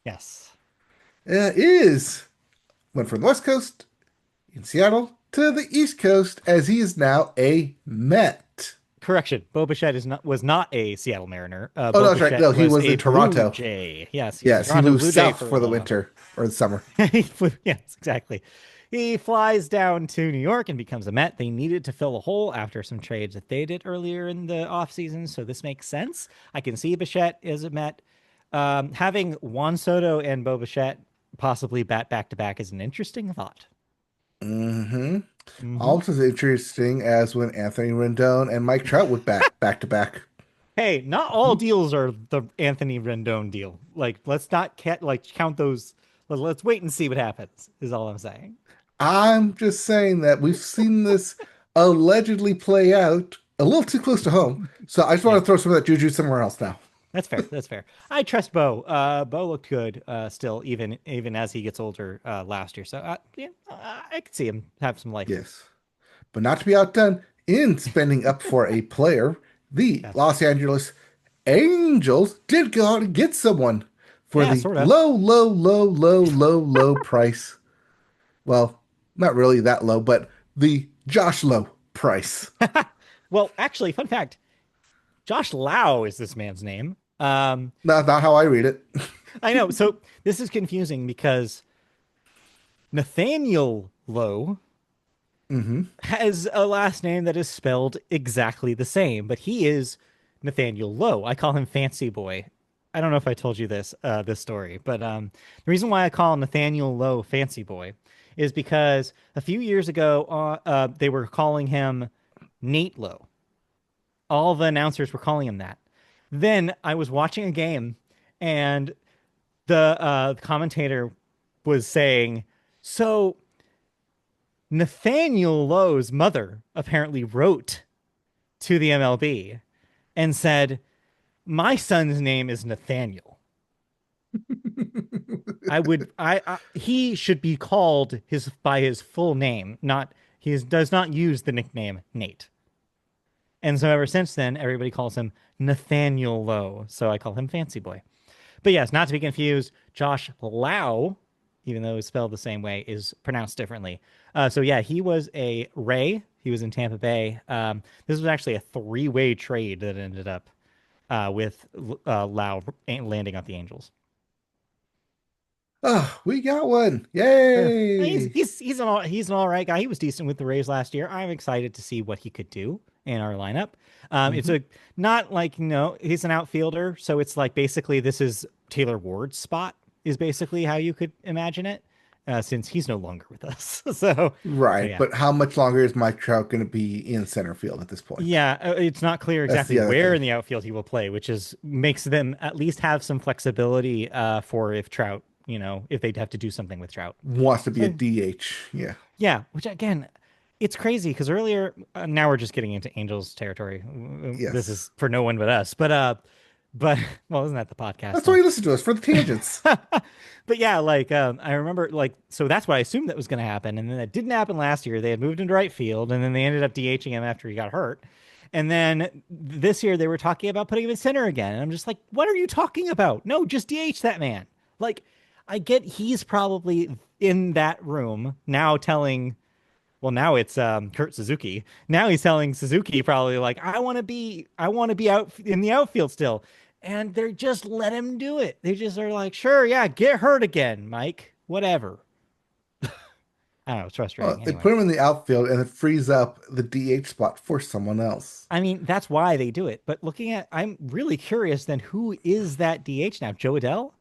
Yes. is went from the West Coast in Seattle to the East Coast as he is now a Met. Correction. Bo Bichette was not a Seattle Mariner. Oh Bo no, that's right. Bichette No, he was was a in Blue Toronto. Jay. Yes, he was a Yes, he Toronto moved Blue Jay south for a for the little while. winter or the summer. Yes, exactly. He flies down to New York and becomes a Met. They needed to fill a hole after some trades that they did earlier in the offseason, so this makes sense. I can see Bichette as a Met. Having Juan Soto and Bo Bichette possibly bat back to back is an interesting thought. Hmm. Hmm. Also as interesting as when Anthony Rendon and Mike Trout would bat back to back. Hey, not all deals are the Anthony Rendon deal. Like, let's not count those. Let's wait and see what happens. Is all I'm saying. I'm just saying that we've seen this allegedly play out a little too close to home. So I just want Yeah, to throw some of that juju somewhere else now. that's fair. That's fair. I trust Bo. Bo looked good still, even as he gets older last year. So yeah, I could see him have some life. Yes. But not to be outdone in spending up for a player, the Yes. Los Angeles Angels did go out and get someone for Yeah, the sort of. low, low, low, low, low, low price. Well, not really that low, but the Josh Low price. Well, actually, fun fact: Josh Lau is this man's name. Not how I read it. I know. So this is confusing because Nathaniel Lowe Hmm. has a last name that is spelled exactly the same, but he is Nathaniel Lowe. I call him Fancy Boy. I don't know if I told you this story, but the reason why I call Nathaniel Lowe Fancy Boy is because a few years ago they were calling him Nate Lowe. All the announcers were calling him that. Then I was watching a game, and the commentator was saying, "So Nathaniel Lowe's mother apparently wrote to the MLB and said, 'My son's name is Nathaniel. He should be called by his full name, not he does not use the nickname Nate.'" And so ever since then, everybody calls him Nathaniel Lowe. So I call him Fancy Boy. But yes, not to be confused, Josh Lau, even though it's spelled the same way, is pronounced differently. So yeah, he was a Ray. He was in Tampa Bay. This was actually a three-way trade that ended up with Lau landing on the Angels. Oh, we got one. He's Yay. he's he's an all right guy. He was decent with the Rays last year. I'm excited to see what he could do in our lineup. It's Hmm. a not like he's an outfielder, so it's like basically this is Taylor Ward's spot is basically how you could imagine it, since he's no longer with us. So Right. yeah. But how much longer is Mike Trout going to be in center field at this point? Yeah, it's not clear That's exactly the other where thing. in the outfield he will play, which is makes them at least have some flexibility for if Trout, if they'd have to do something with Trout. Wants to be a So DH. Yeah. yeah, which again, it's crazy because earlier, now we're just getting into Angels territory. This Yes. is for no one but us. But But well, isn't that the podcast That's why then? you listen to us, for the tangents. But yeah, like I remember like so that's what I assumed that was going to happen, and then that didn't happen last year. They had moved him to right field, and then they ended up DHing him after he got hurt. And then this year they were talking about putting him in center again, and I'm just like, what are you talking about? No, just DH that man. Like, I get he's probably in that room now telling. Well, now it's Kurt Suzuki. Now he's telling Suzuki probably like, I want to be out in the outfield still, and they're just let him do it. They just are like, sure, yeah, get hurt again, Mike, whatever. I don't know, it's Well, frustrating. they put Anyway, him in the outfield and it frees up the DH spot for someone else. I mean that's why they do it. But looking at, I'm really curious. Then who is that DH now? Joe Adell?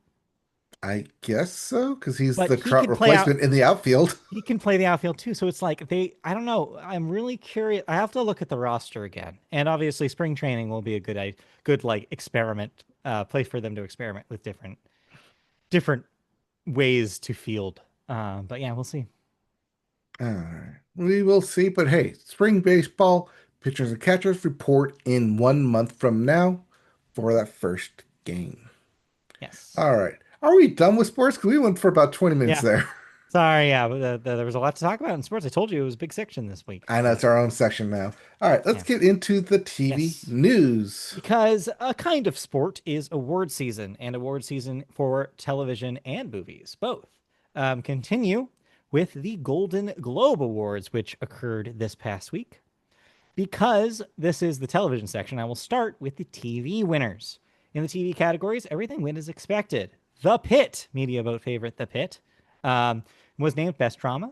I guess so, because he's But the he current could play out. replacement in the outfield. He can play the outfield too. So it's like I don't know. I'm really curious. I have to look at the roster again. And obviously spring training will be a good like experiment, place for them to experiment with different ways to field. But yeah, we'll see. All right. We will see, but hey, spring baseball, pitchers and catchers report in 1 month from now for that first game. Yes. All right. Are we done with sports? Because we went for about 20 minutes Yeah. there. Sorry. Yeah. But there was a lot to talk about in sports. I told you it was a big section this week, I know but it's our own section now. All right, let's yes. get into the TV Yes. news. Because a kind of sport is award season, and award season for television and movies, both. Continue with the Golden Globe Awards, which occurred this past week. Because this is the television section, I will start with the TV winners. In the TV categories, everything went as expected. The Pit, media vote favorite, The Pit, was named Best Drama.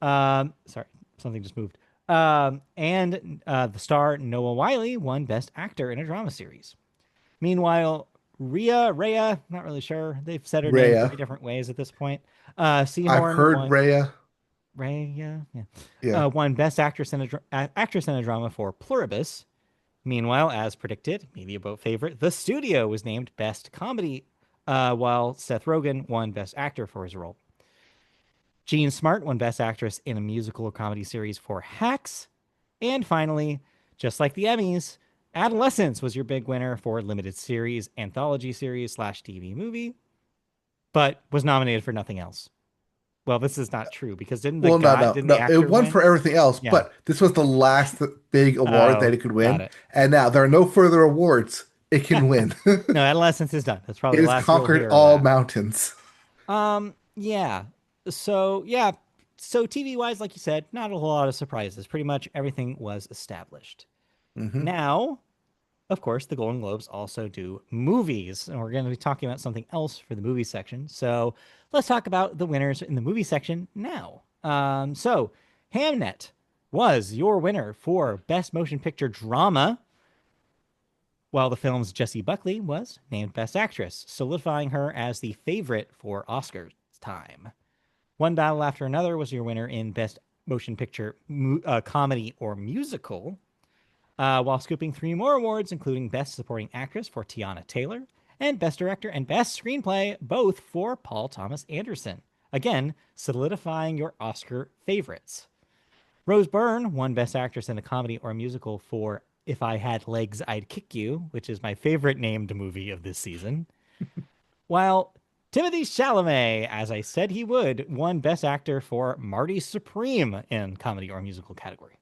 Sorry, something just moved. And the star Noah Wiley won Best Actor in a Drama Series. Meanwhile, Rhea, not really sure. They've said her name Rhea. three different ways at this point. I've Seahorn heard won. Rhea. Rhea, yeah, Yeah. won Best Actress in a Drama for Pluribus. Meanwhile, as predicted, media vote favorite, The Studio was named Best Comedy, while Seth Rogen won Best Actor for his role. Jean Smart won Best Actress in a Musical or Comedy Series for Hacks. And finally, just like the Emmys, Adolescence was your big winner for Limited Series, Anthology Series / TV Movie, but was nominated for nothing else. Well, this is not true because Well, no, no, didn't the no. It actor won for win? everything else, Yeah. but this was the last big award that Oh, it could got win. it. And now there are no further awards it can win. No, Adolescence is done. That's probably It the has last you'll conquered hear of all that. mountains. Yeah. So, yeah. So, TV wise, like you said, not a whole lot of surprises. Pretty much everything was established. Hmm. Now, of course, the Golden Globes also do movies, and we're going to be talking about something else for the movie section. So, let's talk about the winners in the movie section now. So, Hamnet was your winner for Best Motion Picture Drama, while the film's Jessie Buckley was named Best Actress, solidifying her as the favorite for Oscars time. One Battle After Another was your winner in Best Motion Picture Comedy or Musical, while scooping three more awards, including Best Supporting Actress for Tiana Taylor and Best Director and Best Screenplay, both for Paul Thomas Anderson. Again, solidifying your Oscar favorites. Rose Byrne won Best Actress in a Comedy or Musical for If I Had Legs, I'd Kick You, which is my favorite named movie of this season. While Timothy Chalamet, as I said he would, won Best Actor for Marty Supreme in Comedy or Musical category.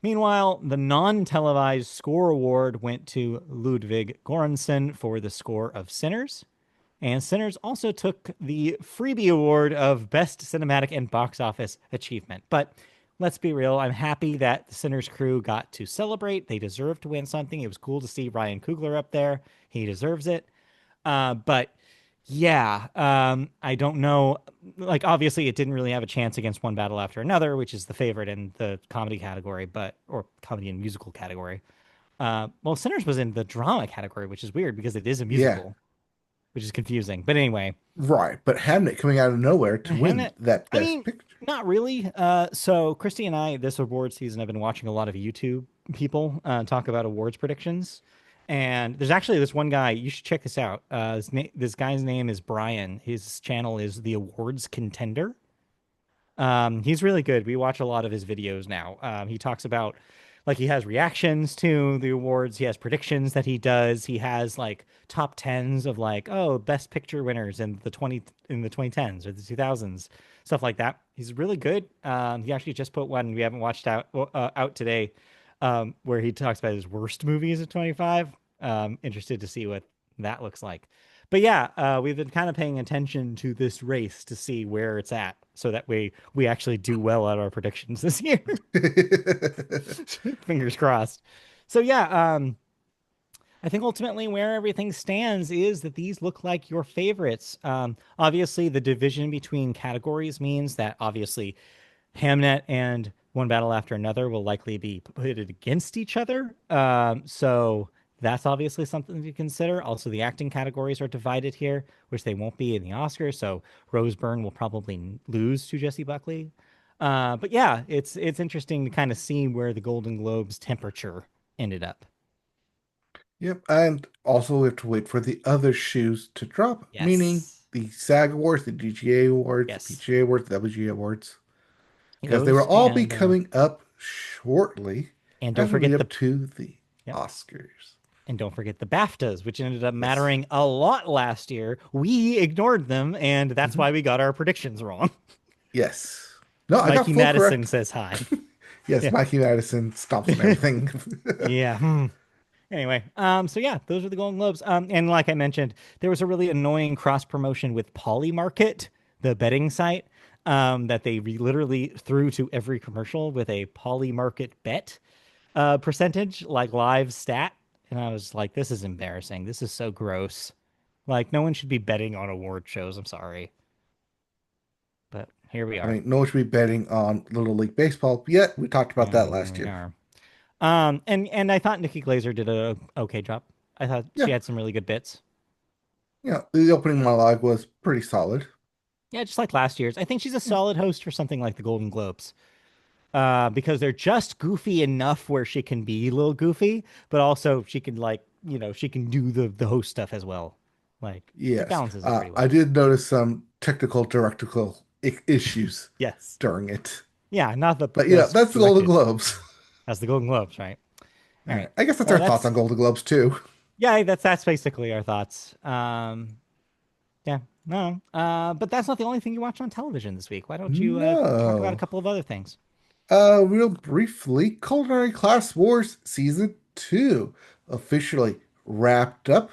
Meanwhile, the non-televised score award went to Ludwig Göransson for the score of Sinners. And Sinners also took the freebie award of Best Cinematic and Box Office Achievement. But let's be real, I'm happy that the Sinners crew got to celebrate. They deserve to win something. It was cool to see Ryan Coogler up there. He deserves it. But yeah, I don't know. Like, obviously, it didn't really have a chance against One Battle After Another, which is the favorite in the comedy category, or comedy and musical category. Well, Sinners was in the drama category, which is weird because it is a Yeah, musical, which is confusing. But anyway, right. But Hamnet coming out of nowhere to win Hamnet, that I best mean, picture. not really. So Christy and I, this award season, have been watching a lot of YouTube people talk about awards predictions. And there's actually this one guy, you should check this out. This guy's name is Brian. His channel is The Awards Contender. He's really good. We watch a lot of his videos now. He talks about Like he has reactions to the awards, he has predictions that he does, he has like top tens of like, oh, best picture winners in the 2010s or the 2000s, stuff like that. He's really good. He actually just put one we haven't watched out today, where he talks about his worst movies of 25. Interested to see what that looks like. But yeah, we've been kind of paying attention to this race to see where it's at, so that we actually do well at our predictions this year. Fingers crossed. So yeah, I think ultimately where everything stands is that these look like your favorites. Obviously, the division between categories means that obviously Hamnet and One Battle After Another will likely be pitted against each other. So that's obviously something to consider. Also, the acting categories are divided here, which they won't be in the Oscars. So Rose Byrne will probably lose to Jessie Buckley. But yeah, it's interesting to kind of see where the Golden Globes temperature ended up. Yep, and also we have to wait for the other shoes to drop, meaning Yes. the SAG Awards, the DGA Awards, the Yes. PGA Awards, the WGA Awards, because they will Those all be coming up shortly and don't as we lead forget up the to the yep. Oscars. And don't forget the BAFTAs, which ended up Yes. mattering a lot last year. We ignored them, and that's Hmm. why we got our predictions wrong. Yes. No, I got Mikey full Madison correct. says hi. Yes, Yeah. Mikey Madison stomps on everything. Yeah. Anyway, so yeah, those are the Golden Globes. And like I mentioned, there was a really annoying cross promotion with Polymarket, the betting site, that they literally threw to every commercial with a Polymarket bet percentage, like live stat. And I was like, this is embarrassing. This is so gross. Like, no one should be betting on award shows. I'm sorry. But here we I are. mean, no one should be betting on Little League Baseball yet. We talked about Yeah, that here last we year. are. And I thought Nikki Glazer did a okay job. I thought she Yeah, had some really good bits. yeah. The opening monologue was pretty solid. Yeah, just like last year's. I think she's a Yeah, solid host for something like the Golden Globes. Because they're just goofy enough where she can be a little goofy, but also she can like, she can do the host stuff as well. Like it yes. balances it pretty I well. did notice some technical directorial issues Yes. during it. Yeah, not the But yeah, best that's the Golden directed Globes. as the Golden Globes, right? All All right. right. I guess that's Well, our thoughts on that's Golden Globes too. yeah, that's basically our thoughts. Yeah, no. But that's not the only thing you watched on television this week. Why don't you talk about a No. couple of other things? Real briefly, Culinary Class Wars Season 2 officially wrapped up.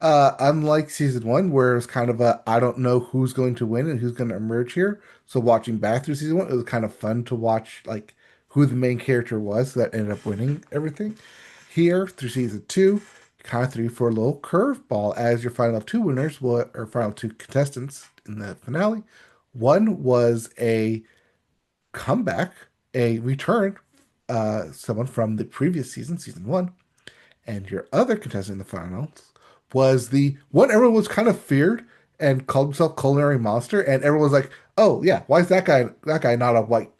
Unlike Season 1, where it's kind of a I don't know who's going to win and who's going to emerge here. So watching back through Season 1, it was kind of fun to watch like who the main character was that ended up winning everything. Here through Season 2, kind of threw for a little curveball as your final two winners or final two contestants in the finale. One was a comeback, a return, someone from the previous season, season one, and your other contestant in the finals was the one everyone was kind of feared and called himself Culinary Monster, and everyone was like, "Oh yeah, why is that guy not a white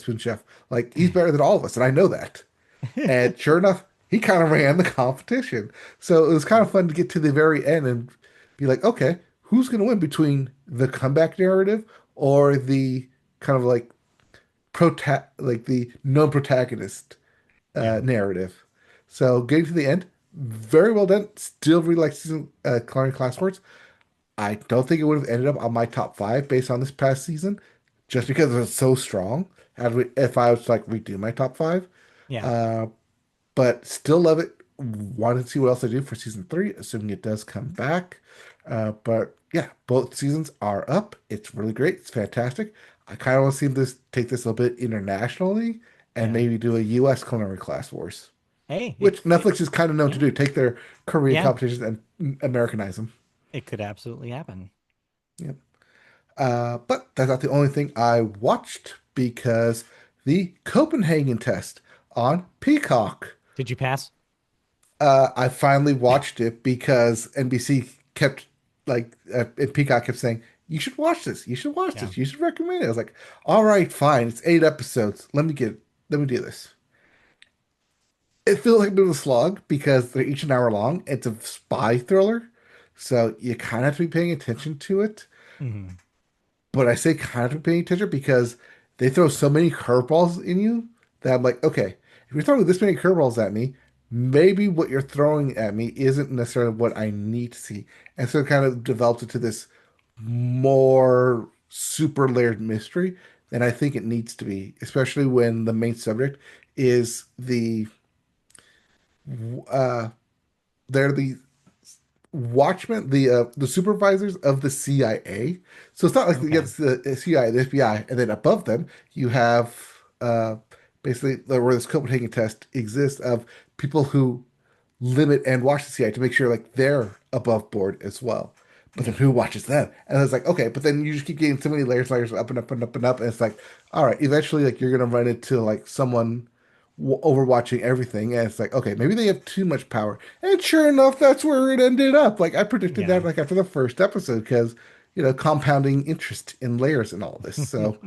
spoon chef? Like he's better than all of us, and I know that." And sure enough, he kind of ran the competition. So it was kind of fun to get to the very end and be like, okay, who's going to win between the comeback narrative or the kind of like like the non-protagonist Yeah. narrative? So getting to the end, very well done. Still really like season Culinary Class Wars. I don't think it would have ended up on my top five based on this past season, just because it was so strong. If I was to like redo my top five, Yeah. uh, but still love it. Wanted to see what else they do for season three, assuming it does come back. But yeah, both seasons are up. It's really great. It's fantastic. I kind of want to see this take this a little bit internationally and Yeah. maybe do a U.S. Culinary Class Wars, Hey, which Netflix is kind of known to yeah. do. Take their Korean Yeah. competitions and Americanize them. It could absolutely happen. Yep. But that's not the only thing I watched because the Copenhagen Test on Peacock. Did you pass? I finally watched it because NBC kept and Peacock kept saying, "You should watch this. You should watch Yeah. this. You should recommend it." I was like, "All right, fine. It's 8 episodes. Let me do this." It feels like a bit of a slog because they're each an hour long. It's a spy thriller, so you kind of have to be paying attention to it. Hmm. But I say kind of be paying attention because they throw so many curveballs in you that I'm like, okay, if you're throwing this many curveballs at me, maybe what you're throwing at me isn't necessarily what I need to see. And so it kind of develops into this more super layered mystery than I think it needs to be, especially when the main subject is uh they're the watchmen, the supervisors of the CIA. So it's not like Okay. against the CIA, the FBI, and then above them you have uh basically where this Copenhagen test exists of people who limit and watch the CIA to make sure like they're above board as well. But then Yeah. who watches them? And it's like, okay, but then you just keep getting so many layers up and up and up and up, and it's like, all right, eventually like you're gonna run into like someone overwatching everything, and it's like, okay, maybe they have too much power. And sure enough, that's where it ended up. Like I predicted that Yeah. like after the first episode, because compounding interest in layers and all this. So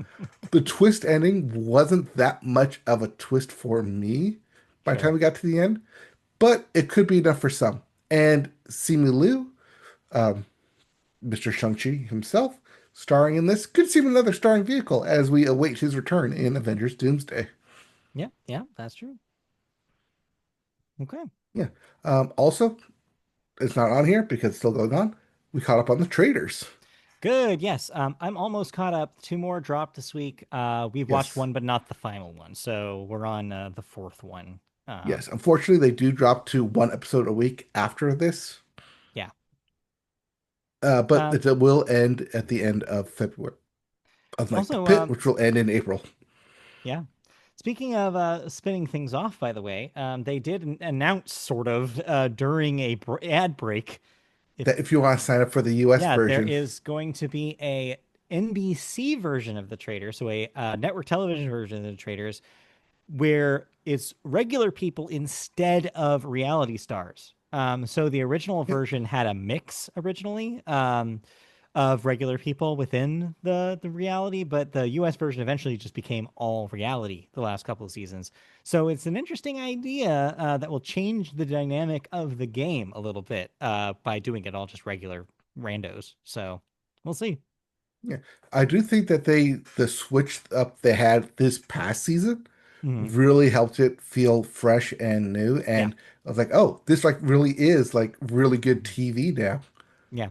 the twist ending wasn't that much of a twist for me by the time Sure. we got to the end, but it could be enough for some. And Simu Liu, Mr. Shang-Chi himself, starring in this, could seem another starring vehicle as we await his return in Avengers Doomsday. Yeah. Yeah. That's true. Okay. Yeah. Also, it's not on here because it's still going on. We caught up on the traders. Good. Yes. I'm almost caught up. Two more dropped this week. We've watched Yes. one, but not the final one. So we're on the fourth one. Yes. Unfortunately, they do drop to one episode a week after this, Yeah. but Um, it will end at the end of February, unlike the also, pit, which will end in April. yeah. Speaking of spinning things off, by the way, they did announce sort of during a ad break. If That if you want to sign up for the US Yeah, there version, is going to be a NBC version of the Trader, so a network television version of the Traders, where it's regular people instead of reality stars. So the original yeah, version had a mix originally of regular people within the reality, but the U.S. version eventually just became all reality the last couple of seasons. So it's an interesting idea that will change the dynamic of the game a little bit by doing it all just regular randos. So we'll see. yeah. I do think that the switch up they had this past season Mhm. really helped it feel fresh and new. Yeah. And I was like, oh, this like really is like really good TV now. Yeah.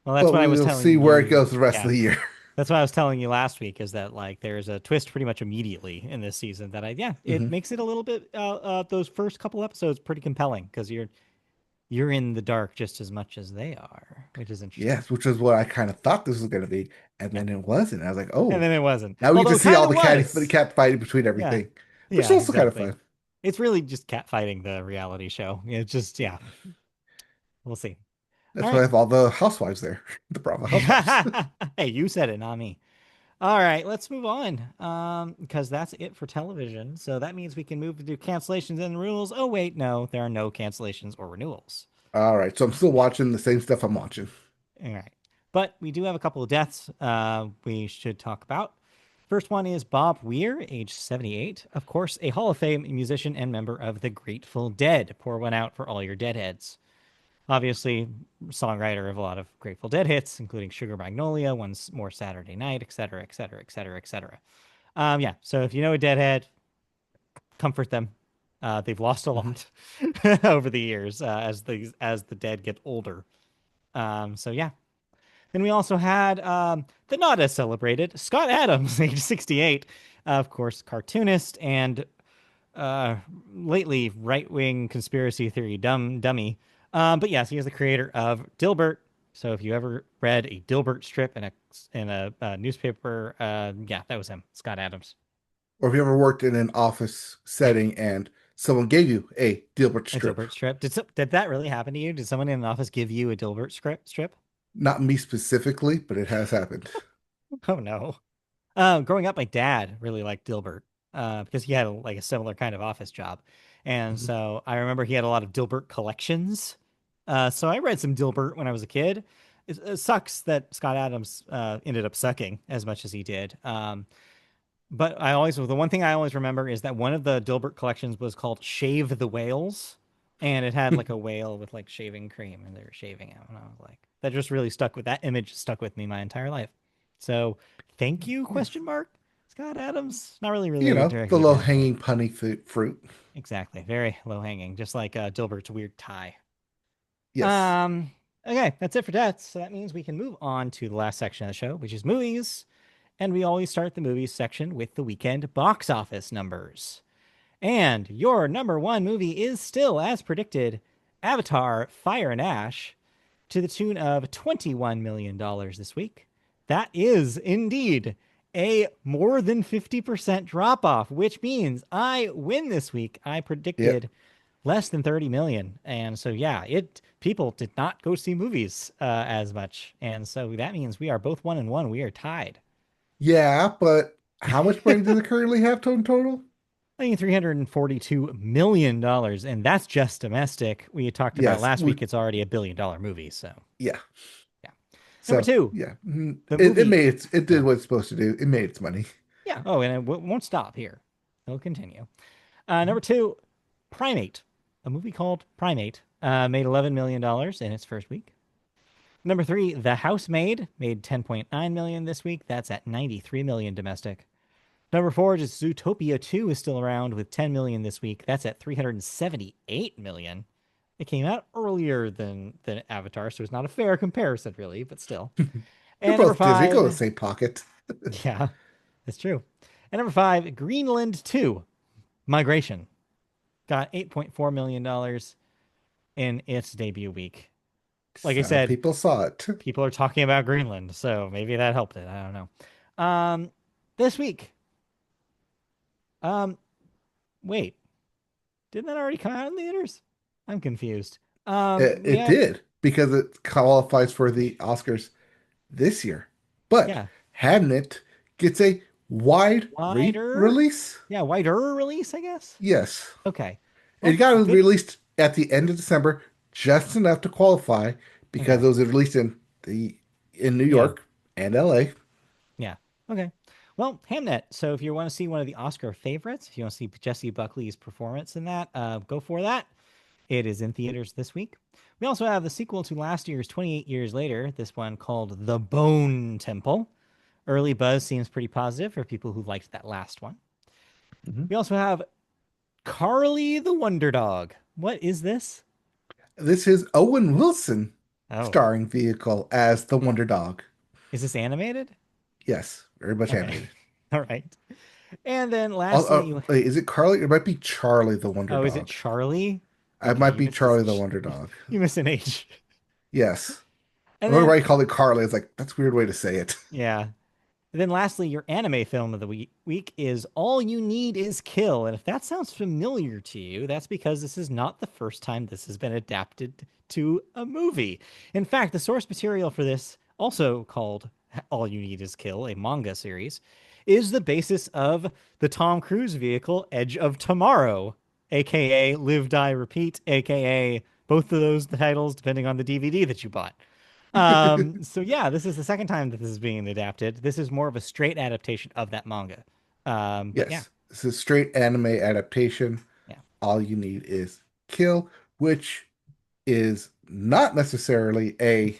Well, that's But what I we was will see telling where it you. goes the rest of Yeah. the year. That's what I was telling you last week is that like there's a twist pretty much immediately in this season that it Hmm. makes it a little bit those first couple episodes pretty compelling because you're in the dark just as much as they are, which is interesting. Yes, which is what I kind of thought this was going to be, and Yeah. then it wasn't. I was like, And oh, then it wasn't. now we get Although to it see kind all of the was. cat fighting between Yeah. everything, which is Yeah, also kind of exactly. fun. It's really just catfighting the reality show. It's just yeah, we'll see. All That's why I right. have all the housewives there, the Bravo housewives. Hey, you said it, not me. All right, let's move on. Because that's it for television. So that means we can move to do cancellations and renewals. Oh, wait, no, there are no cancellations or renewals. All right, so I'm still watching the same stuff I'm watching. All right. But we do have a couple of deaths we should talk about. First one is Bob Weir, age 78. Of course, a Hall of Fame musician and member of the Grateful Dead. Pour one out for all your deadheads. Obviously, songwriter of a lot of Grateful Dead hits, including Sugar Magnolia, One More Saturday Night, etc., etc., etc., etc. Yeah, so if you know a Deadhead, comfort them. They've lost a Hmm. lot over the years as the dead get older. So yeah. Then we also had the not as celebrated Scott Adams, age 68, of course, cartoonist and uh, lately right wing conspiracy theory dummy. But yes, he is the creator of Dilbert. So if you ever read a Dilbert strip in a newspaper, yeah, that was him, Scott Adams. Or if you ever worked in an office setting and someone gave you a Dilbert A strip, Dilbert strip. Did that really happen to you? Did someone in an office give you a Dilbert strip? not me specifically, but it has happened. Oh no. Growing up, my dad really liked Dilbert because he had like a similar kind of office job, and Mhm. so I remember he had a lot of Dilbert collections. So I read some Dilbert when I was a kid. It sucks that Scott Adams ended up sucking as much as he did. But the one thing I always remember is that one of the Dilbert collections was called Shave the Whales, and it had like a whale with like shaving cream, and they were shaving him, and I was like, that just really stuck with that image stuck with me my entire life. So thank you Yeah. question mark. Scott Adams, not really You related know, the directly, low but like hanging punny fruit. exactly, very low hanging, just like Dilbert's weird tie. Yes. Um, okay, that's it for deaths. So that means we can move on to the last section of the show, which is movies. And we always start the movies section with the weekend box office numbers. And your number one movie is still, as predicted, Avatar Fire and Ash, to the tune of $21 million this week. That is indeed a more than 50% drop off, which means I win this week. I Yep. predicted less than 30 million. And so, yeah, it people did not go see movies as much. And so that means we are both 1-1. We are tied. Yeah, but how much money do they currently have in total? I think $342 million, and that's just domestic. We had talked about Yes, last we week, it's already $1 billion movie. So, yeah. yeah. Number So two, yeah, the it movie. made it Yeah. did what it's supposed to do. It made its money. Yeah. Oh, and it won't stop here. It'll continue. Mhm. Number two, Primate, a movie called Primate, made $11 million in its first week. Number three, The Housemaid made 10.9 million this week. That's at 93 million domestic. Number four, just Zootopia 2 is still around with 10 million this week. That's at 378 million. It came out earlier than Avatar, so it's not a fair comparison, really, but still. They're And number both Disney. Go in the five, same pocket. yeah, that's true. And number five, Greenland 2 Migration got $8.4 million in its debut week. Like I Some said, people saw it. people are talking about Greenland, so maybe that helped it. I don't know. This week, um, wait, didn't that already come out in theaters? I'm confused. We It have, did because it qualifies for the Oscars this year, but yeah, hadn't it gets a wide wider, re-release? yeah, wider release, I guess. Yes, Okay. it Well, got good. released at the end of December, just enough to qualify because Okay. it was released in New Yeah. York and LA. Yeah. Okay. Well, Hamnet. So if you want to see one of the Oscar favorites, if you want to see Jesse Buckley's performance in that, go for that. It is in theaters this week. We also have the sequel to last year's 28 Years Later, this one called The Bone Temple. Early buzz seems pretty positive for people who liked that last one. Mhm. We also have Carly the Wonder Dog. What is this? This is Owen Wilson Oh, starring vehicle as the Wonder Dog. is this animated? Yes, very much Okay. animated. All right. And then lastly, Wait, is it Carly? It might be Charlie the Wonder oh, is it Dog. Charlie? It Okay, might you be missed this. Charlie the Wonder Dog. You missed an H. Yes. I And don't know then, why you call it Carly. It's like, that's a weird way to say it. yeah. And then lastly, your anime film of the week is All You Need Is Kill. And if that sounds familiar to you, that's because this is not the first time this has been adapted to a movie. In fact, the source material for this, also called All You Need Is Kill, a manga series, is the basis of the Tom Cruise vehicle Edge of Tomorrow, aka Live, Die, Repeat, aka both of those titles, depending on the DVD that you bought. So yeah, this is the second time that this is being adapted. This is more of a straight adaptation of that manga. But yeah, Yes, this is straight anime adaptation. yeah. All you need is kill, which is not necessarily a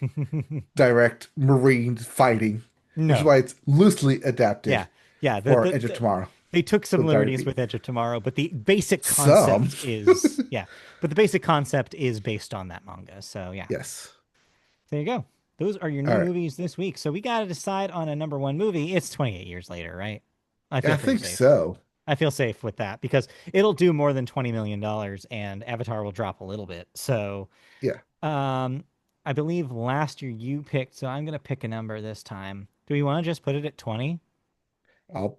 direct marine fighting, which is No, why it's loosely adapted yeah, yeah. for Edge of Tomorrow. They took some Live, Die, liberties Repeat. with Edge of Tomorrow, but the basic Some. concept is yeah. But the basic concept is based on that manga. So yeah, Yes. there you go. Those are your All new right. movies this week. So we got to decide on a number one movie. It's 28 years later, right? I Yeah, feel I pretty think safe. so. I feel safe with that because it'll do more than $20 million and Avatar will drop a little bit. So, Yeah, um, I believe last year you picked, so I'm going to pick a number this time. Do we want to just put it at 20? I'll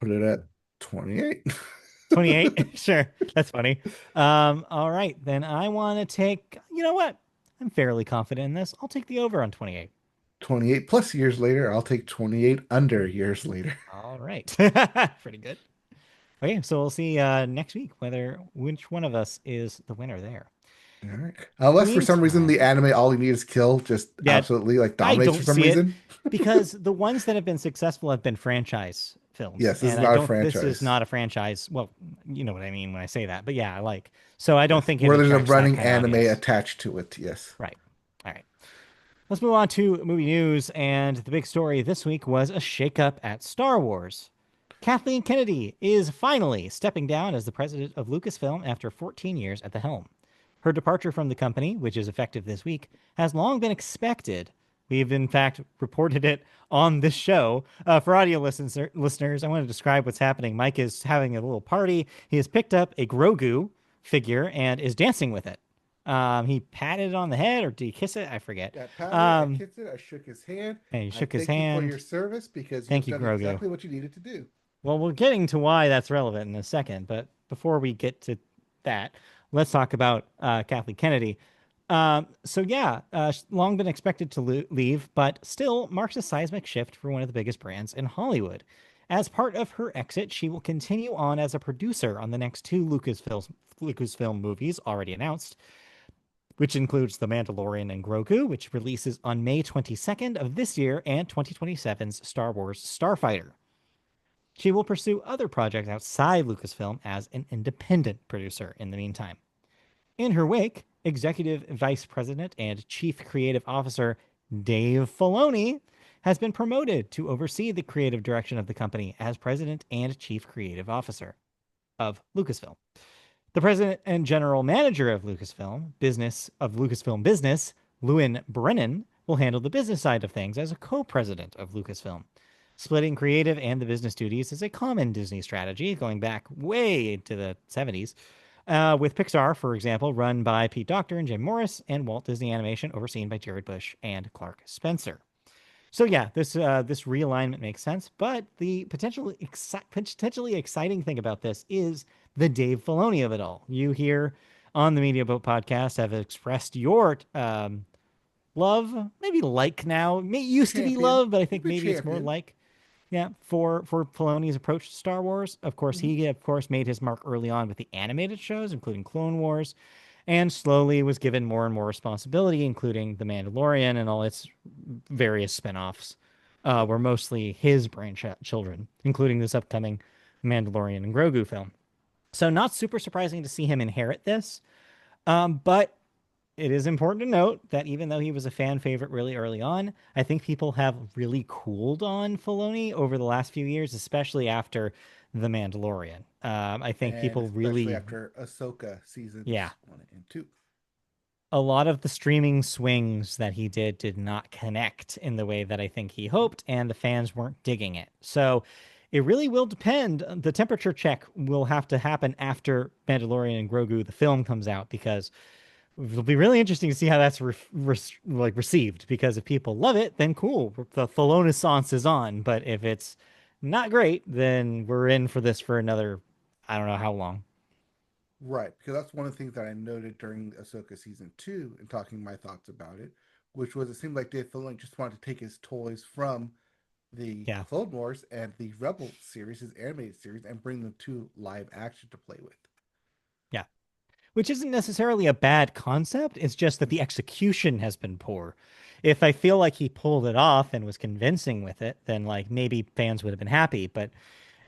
put it at 28. 28? Sure. That's funny. All right. Then I want to take, you know what? I'm fairly confident in this. I'll take the over on 28. 28 plus years later, I'll take 28 under years later. All right. Pretty good. Okay, so we'll see next week whether which one of us is the winner there. All right. In the Unless for some reason the meantime, anime All You Need Is Kill just yeah, absolutely like I dominates for don't some see it reason. because the ones that have been successful have been franchise films, Yes, this is and I not a don't. This is franchise not a franchise. Well, you know what I mean when I say that, but yeah, like so. I don't yes, think it where there's a attracts that running kind of anime audience. attached to it. Yes. Right. All right. Let's move on to movie news, and the big story this week was a shakeup at Star Wars. Kathleen Kennedy is finally stepping down as the president of Lucasfilm after 14 years at the helm. Her departure from the company, which is effective this week, has long been expected. We've, in fact, reported it on this show. For audio listeners, I want to describe what's happening. Mike is having a little party. He has picked up a Grogu figure and is dancing with it. He patted it on the head, or did he kiss it? I forget. Yeah, I patted it, I Um, kissed it, I shook his hand. and he I shook his thank you for your hand. service because you Thank have you, done Grogu. exactly what you needed to do. Well, we're getting to why that's relevant in a second, but before we get to that, let's talk about Kathleen Kennedy. Long been expected to leave, but still marks a seismic shift for one of the biggest brands in Hollywood. As part of her exit, she will continue on as a producer on the next two Lucasfilm movies already announced, which includes The Mandalorian and Grogu, which releases on May 22nd of this year, and 2027's Star Wars Starfighter. She will pursue other projects outside Lucasfilm as an independent producer in the meantime. In her wake, Executive Vice President and Chief Creative Officer Dave Filoni has been promoted to oversee the creative direction of the company as President and Chief Creative Officer of Lucasfilm. The President and General Manager of Lucasfilm Business, Lewin Brennan, will handle the business side of things as a co-president of Lucasfilm. Splitting creative and the business duties is a common Disney strategy going back way into the 70s, with Pixar, for example, run by Pete Docter and Jim Morris, and Walt Disney Animation overseen by Jared Bush and Clark Spencer. So yeah, this realignment makes sense, but the potentially exciting thing about this is the Dave Filoni of it all. You here on the Media Boat podcast have expressed your love, maybe like now. It used to be Champion. love, but I You've think been maybe it's more champion. like, yeah, for Filoni's approach to Star Wars. Of course, Hmm. he of course made his mark early on with the animated shows, including Clone Wars, and slowly was given more and more responsibility, including The Mandalorian and all its various spinoffs, were mostly his brainchildren, including this upcoming Mandalorian and Grogu film. So not super surprising to see him inherit this, but it is important to note that even though he was a fan favorite really early on, I think people have really cooled on Filoni over the last few years, especially after The Mandalorian. I think And people especially really, after Ahsoka yeah, seasons 1 and 2. a lot of the streaming swings that he did not connect in the way that I think he hoped, and the fans weren't digging it. So it really will depend. The temperature check will have to happen after Mandalorian and Grogu, the film, comes out, because it'll be really interesting to see how that's received. Because if people love it, then cool, the Thalonisance is on. But if it's not great, then we're in for this for another, I don't know how long. Right, because that's one of the things that I noted during Ahsoka season 2 and talking my thoughts about it, which was it seemed like Dave Filoni just wanted to take his toys from the Yeah, Clone Wars and the Rebel series, his animated series, and bring them to live action to play with. yeah. Which isn't necessarily a bad concept. It's just that the Mhm. execution has been poor. If I feel like he pulled it off and was convincing with it, then like maybe fans would have been happy. But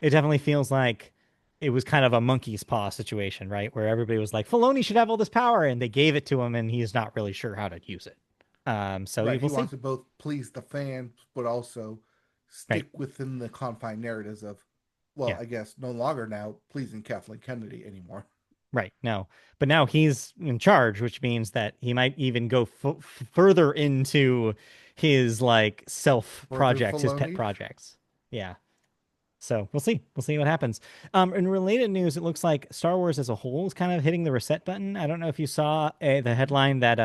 it definitely feels like it was kind of a monkey's paw situation, right? Where everybody was like, Filoni should have all this power, and they gave it to him, and he's not really sure how to use it. So Right, he we'll see. wants to both please the fans, but also Right. stick within the confined narratives of, well, Yeah. I guess no longer now pleasing Kathleen Kennedy anymore. Right. No. But now he's in charge, which means that he might even go further into his like self Further projects, his pet Filoni. projects. Yeah. So we'll see. We'll see what happens. In related news, it looks like Star Wars as a whole is kind of hitting the reset button. I don't know if you saw the headline that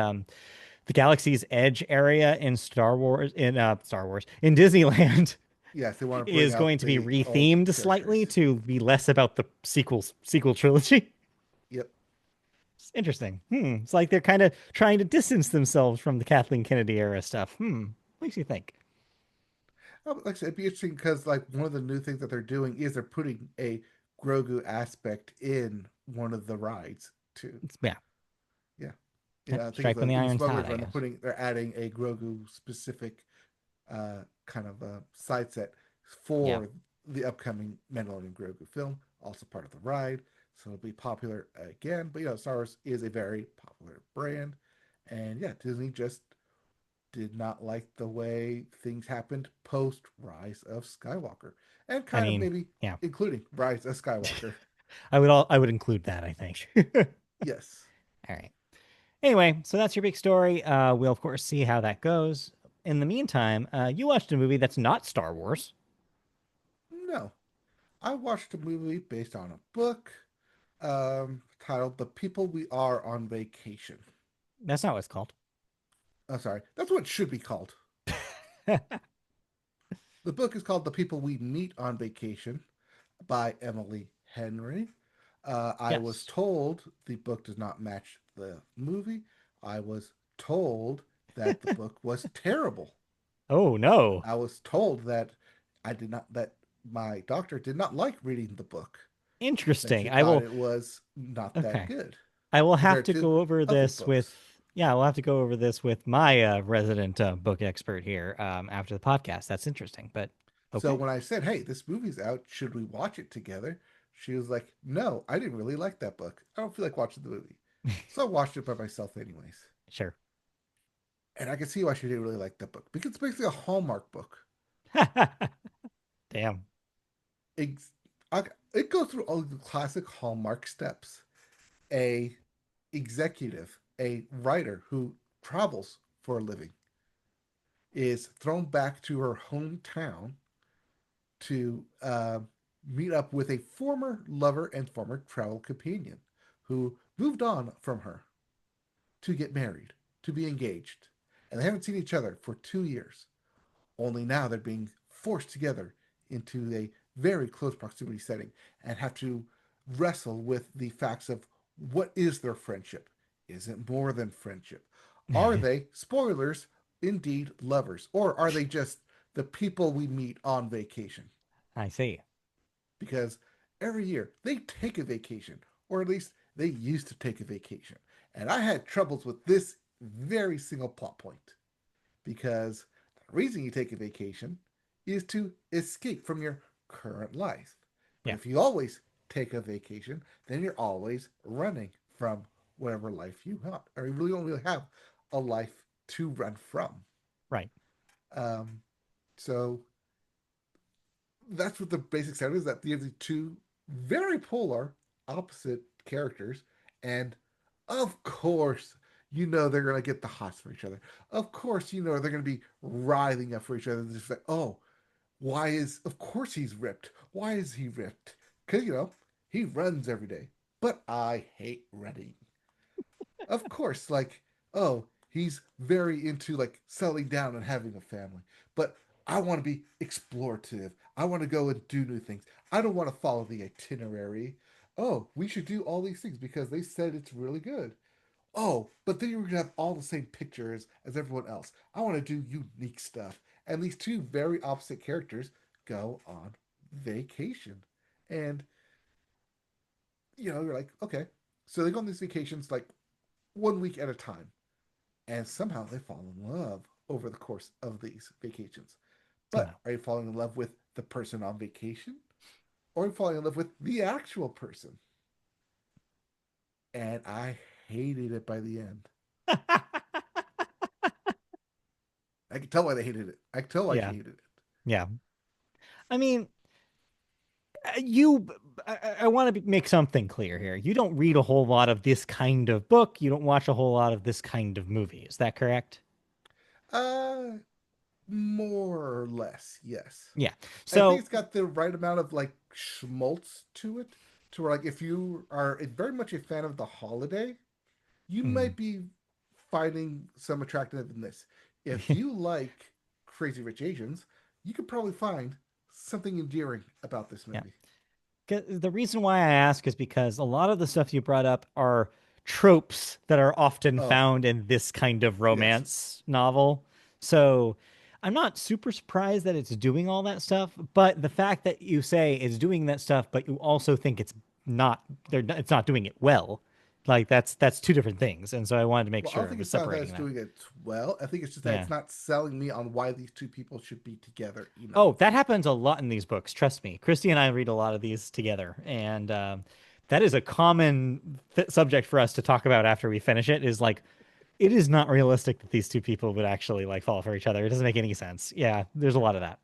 the Galaxy's Edge area in Star Wars in Disneyland Yes, they want to bring is out going to be the old rethemed slightly characters. to be less about the sequel trilogy. Yep. It's interesting. It's like they're kind of trying to distance themselves from the Kathleen Kennedy era stuff. Makes you think. Like I said, it'd be interesting because like one of the new things that they're doing is they're putting a Grogu aspect in one of the rides too. Yeah, Yeah, yep, yeah. I think strike it's when the in iron's hot, Smuggler's I Run. guess. They're adding a Grogu specific kind of side set Yeah, for the upcoming Mandalorian Grogu film, also part of the ride. So it'll be popular again. But Star Wars is a very popular brand, and yeah, Disney just did not like the way things happened post Rise of Skywalker. and I kind of mean, maybe yeah, including Rise of Skywalker. I would include that, I think. Yes. All right. Anyway, so that's your big story. We'll of course see how that goes. In the meantime, you watched a movie that's not Star Wars. No. I watched a movie based on a book titled The People We Are on Vacation. That's not what it's called. I'm sorry. That's what it should be called. The book is called The People We Meet on Vacation by Emily Henry. I was Yes. told the book does not match the movie. I was told that the book was terrible. Oh no. I was told that that my doctor did not like reading the book, that Interesting. she I thought will. it was not that Okay. good I will have compared to to go over other this with. books. Yeah, we'll have to go over this with my resident book expert here after the podcast. That's interesting, but So okay. when I said, "Hey, this movie's out, should we watch it together?" She was like, "No, I didn't really like that book. I don't feel like watching the movie." So I watched it by myself anyways. Sure. And I can see why she didn't really like that book because it's basically a Hallmark book. Damn. It, it goes through all the classic Hallmark steps. A executive, a writer who travels for a living, is thrown back to her hometown to meet up with a former lover and former travel companion who moved on from her to get married, to be engaged. And they haven't seen each other for 2 years. Only now they're being forced together into a very close proximity setting and have to wrestle with the facts of what is their friendship? Is it more than friendship? Are they, spoilers, indeed lovers? Or are they just the people we meet on vacation? I see. Because every year they take a vacation, or at least they used to take a vacation. And I had troubles with this very single plot point because the reason you take a vacation is to escape from your current life. But Yeah. if you always take a vacation, then you're always running from whatever life you have, or you really don't really have a life to run from. Right. Um, so that's what the basic set is, that you have the two very polar opposite characters, and of course you know they're gonna get the hots for each other. Of course you know they're gonna be writhing up for each other. Just like, oh, why is, of course he's ripped. Why is he ripped? Because he runs every day. But I hate running. Of course, like, oh, he's very into like settling down and having a family. But I want to be explorative. I want to go and do new things. I don't want to follow the itinerary. Oh, we should do all these things because they said it's really good. Oh, but then you're gonna have all the same pictures as everyone else. I want to do unique stuff. And these two very opposite characters go on vacation. And you're like, okay. So they go on these vacations like 1 week at a time. And somehow they fall in love over the course of these vacations. Oh But no. are you falling in love with the person on vacation? Or are you falling in love with the actual person? And I hated it by the end. I can tell why they hated it. I can tell why she Yeah. hated it. Yeah. I mean, you. I want to make something clear here. You don't read a whole lot of this kind of book. You don't watch a whole lot of this kind of movie. Is that correct? Uh, More or less, yes. Yeah. I think So, it's got the right amount of like schmaltz to it, to where like if you are very much a fan of the holiday, you mm, might be finding some attractive in this. If you like Crazy Rich Asians, you could probably find something endearing about this yeah. movie. The reason why I ask is because a lot of the stuff you brought up are tropes that are often Oh, found in this kind of yes. romance novel. So I'm not super surprised that it's doing all that stuff, but the fact that you say it's doing that stuff, but you also think not, it's not doing it well, like that's two different things. And so I wanted to make Well, I don't sure I think was it's not that separating it's that. doing it well. I think it's just that Yeah. it's not selling me on why these two people should be together Oh, enough. that happens a lot in these books. Trust me. Christy and I read a lot of these together, and that is a common subject for us to talk about after we finish it. Is like, it is not realistic that these two people would actually like fall for each other. It doesn't make any sense. Yeah, there's a lot of that.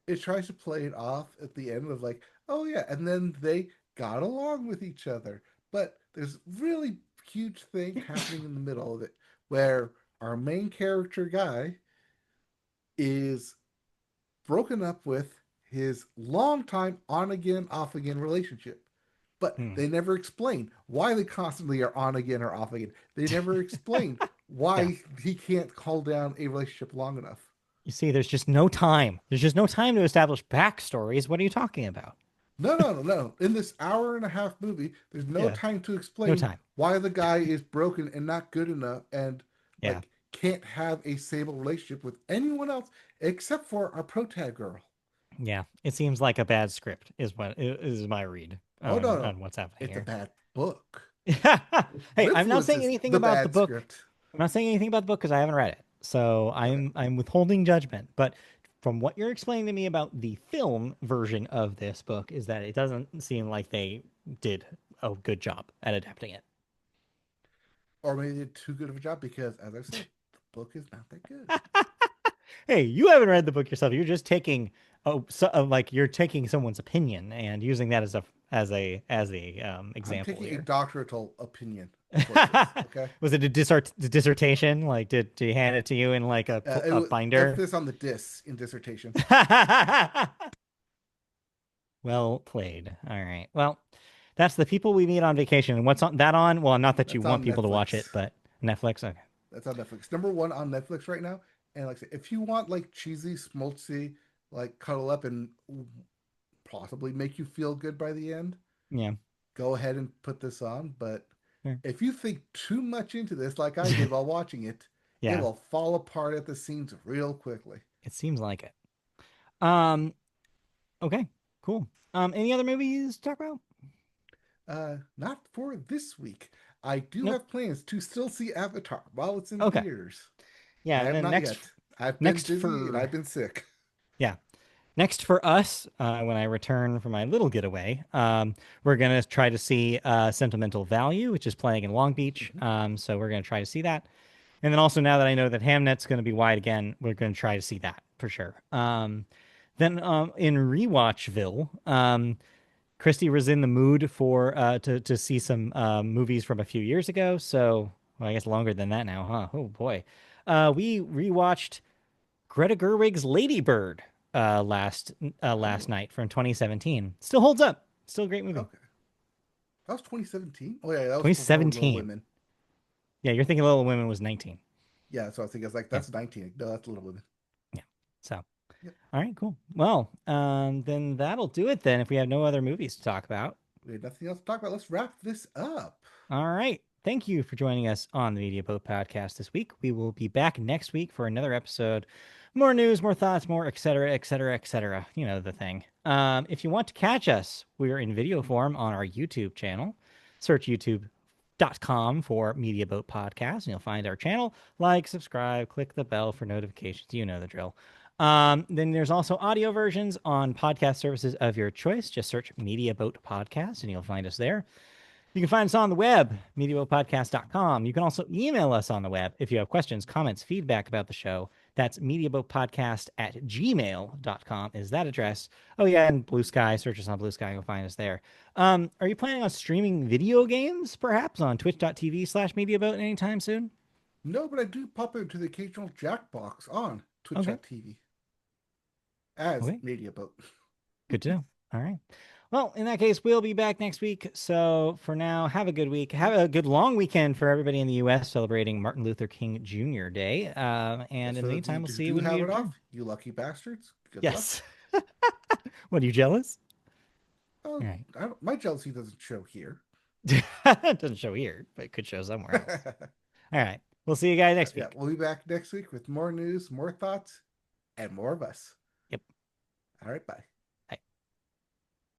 it tries to play it off at the end of like, oh yeah, and then they got along with each other. But there's really huge thing happening in the middle of it where our main character guy is broken up with his long time on again, off again relationship. But Hmm. they never explain why they constantly are on again or off again. They never explain Yeah. why he can't hold down a relationship long enough. You see, there's just no time. There's just no time to establish backstories. What are you talking about? No, no, no, no. In this hour and a half movie, there's no Yeah. time to No explain time. why the guy is broken and not good enough and Yeah. like can't have a stable relationship with anyone else except for our protag girl. Yeah. It seems like a bad script is what is my read Oh no, no. on what's happening It's a here. bad book. Hey, What I'm not saying influences anything the about the bad book. script? I'm not saying anything about the book because I haven't read it. So Okay. I'm withholding judgment. But from what you're explaining to me about the film version of this book is that it doesn't seem like they did a good job at adapting it. Or maybe they did too good of a job because, as I said, the book is not that good. Hey, you haven't read the book yourself. You're just taking like you're taking someone's opinion and using that as a I'm example taking a here. doctoral opinion of what it is. Okay. Was it a dissertation? Like, did he hand it to you in like It a was binder? emphasis on the dis in dissertation. Well played. All right. Well, that's the people we meet on vacation. And what's on that on? Well, not that you That's want on people to watch Netflix. it, but Netflix. Okay. That's on Netflix. Number one on Netflix right now. And like I said, if you want like cheesy, schmaltzy, like cuddle up and possibly make you feel good by the end, Yeah. go ahead and put this on. But Sure. if you think too much into this, like I did while watching it, it Yeah. will fall apart at the seams real quickly. It seems like it. Um. Okay. Cool. Any other movies to talk about? Not for this week. I do Nope. have plans to still see Avatar while it's in Okay. theaters. Yeah. I And have then not yet. I've been next busy and for I've been sick. yeah. Next for us, when I return from my little getaway, we're gonna try to see Sentimental Value, which is playing in Long Beach. Mhm. So we're gonna try to see that. And then also now that I know that Hamnet's going to be wide again, we're going to try to see that for sure. Then in Rewatchville, Christy was in the mood for to see some movies from a few years ago. So well, I guess longer than that now, huh? Oh boy, we rewatched Greta Gerwig's Lady Bird last Oh, night from 2017. Still holds up. Still a great movie. okay. That was 2017. Oh yeah, that was before Little 2017. Women. Yeah, you're thinking Little Women was 19. Yeah, that's what I was thinking. I was like, Yeah, that's 19. No, that's Little Women. yeah. So. Yep. All right, cool. Well, then that'll do it then if we have no other movies to talk about. We had nothing else to talk about. Let's wrap this up. All right. Thank you for joining us on the Media Boat Podcast this week. We will be back next week for another episode. More news, more thoughts, more et cetera, et cetera, et cetera. You know the thing. If you want to catch us, we're in video form on our YouTube channel. Search youtube.com for Media Boat Podcast, and you'll find our channel. Like, subscribe, click the bell for notifications. You know the drill. Then there's also audio versions on podcast services of your choice. Just search Media Boat Podcast, and you'll find us there. You can find us on the web, mediaboatpodcast.com. You can also email us on the web if you have questions, comments, feedback about the show. That's mediaboatpodcast@gmail.com is that address. Oh, yeah, and Blue Sky. Search us on Blue Sky. You'll find us there. Are you planning on streaming video games, perhaps, on twitch.tv/mediaboat anytime soon? No, but I do pop into the occasional Jackbox on Okay. twitch.tv as Okay. Media Boat. Good to know. All right. Well, in that case, we'll be back next week. So for now, have a good week. Have a good long weekend for everybody in the U.S. celebrating Martin Luther King Jr. Day. And Yes, in for the those of you meantime, we'll who see you do when we have it return. off, you lucky bastards. Good luck. Yes. What, are you jealous? Oh, All right. my jealousy doesn't show here. It doesn't show here, but it could show somewhere else. All right. We'll see you guys next Yeah, week. we'll be back next week with more news, more thoughts, and more of us. Yep. All right, bye.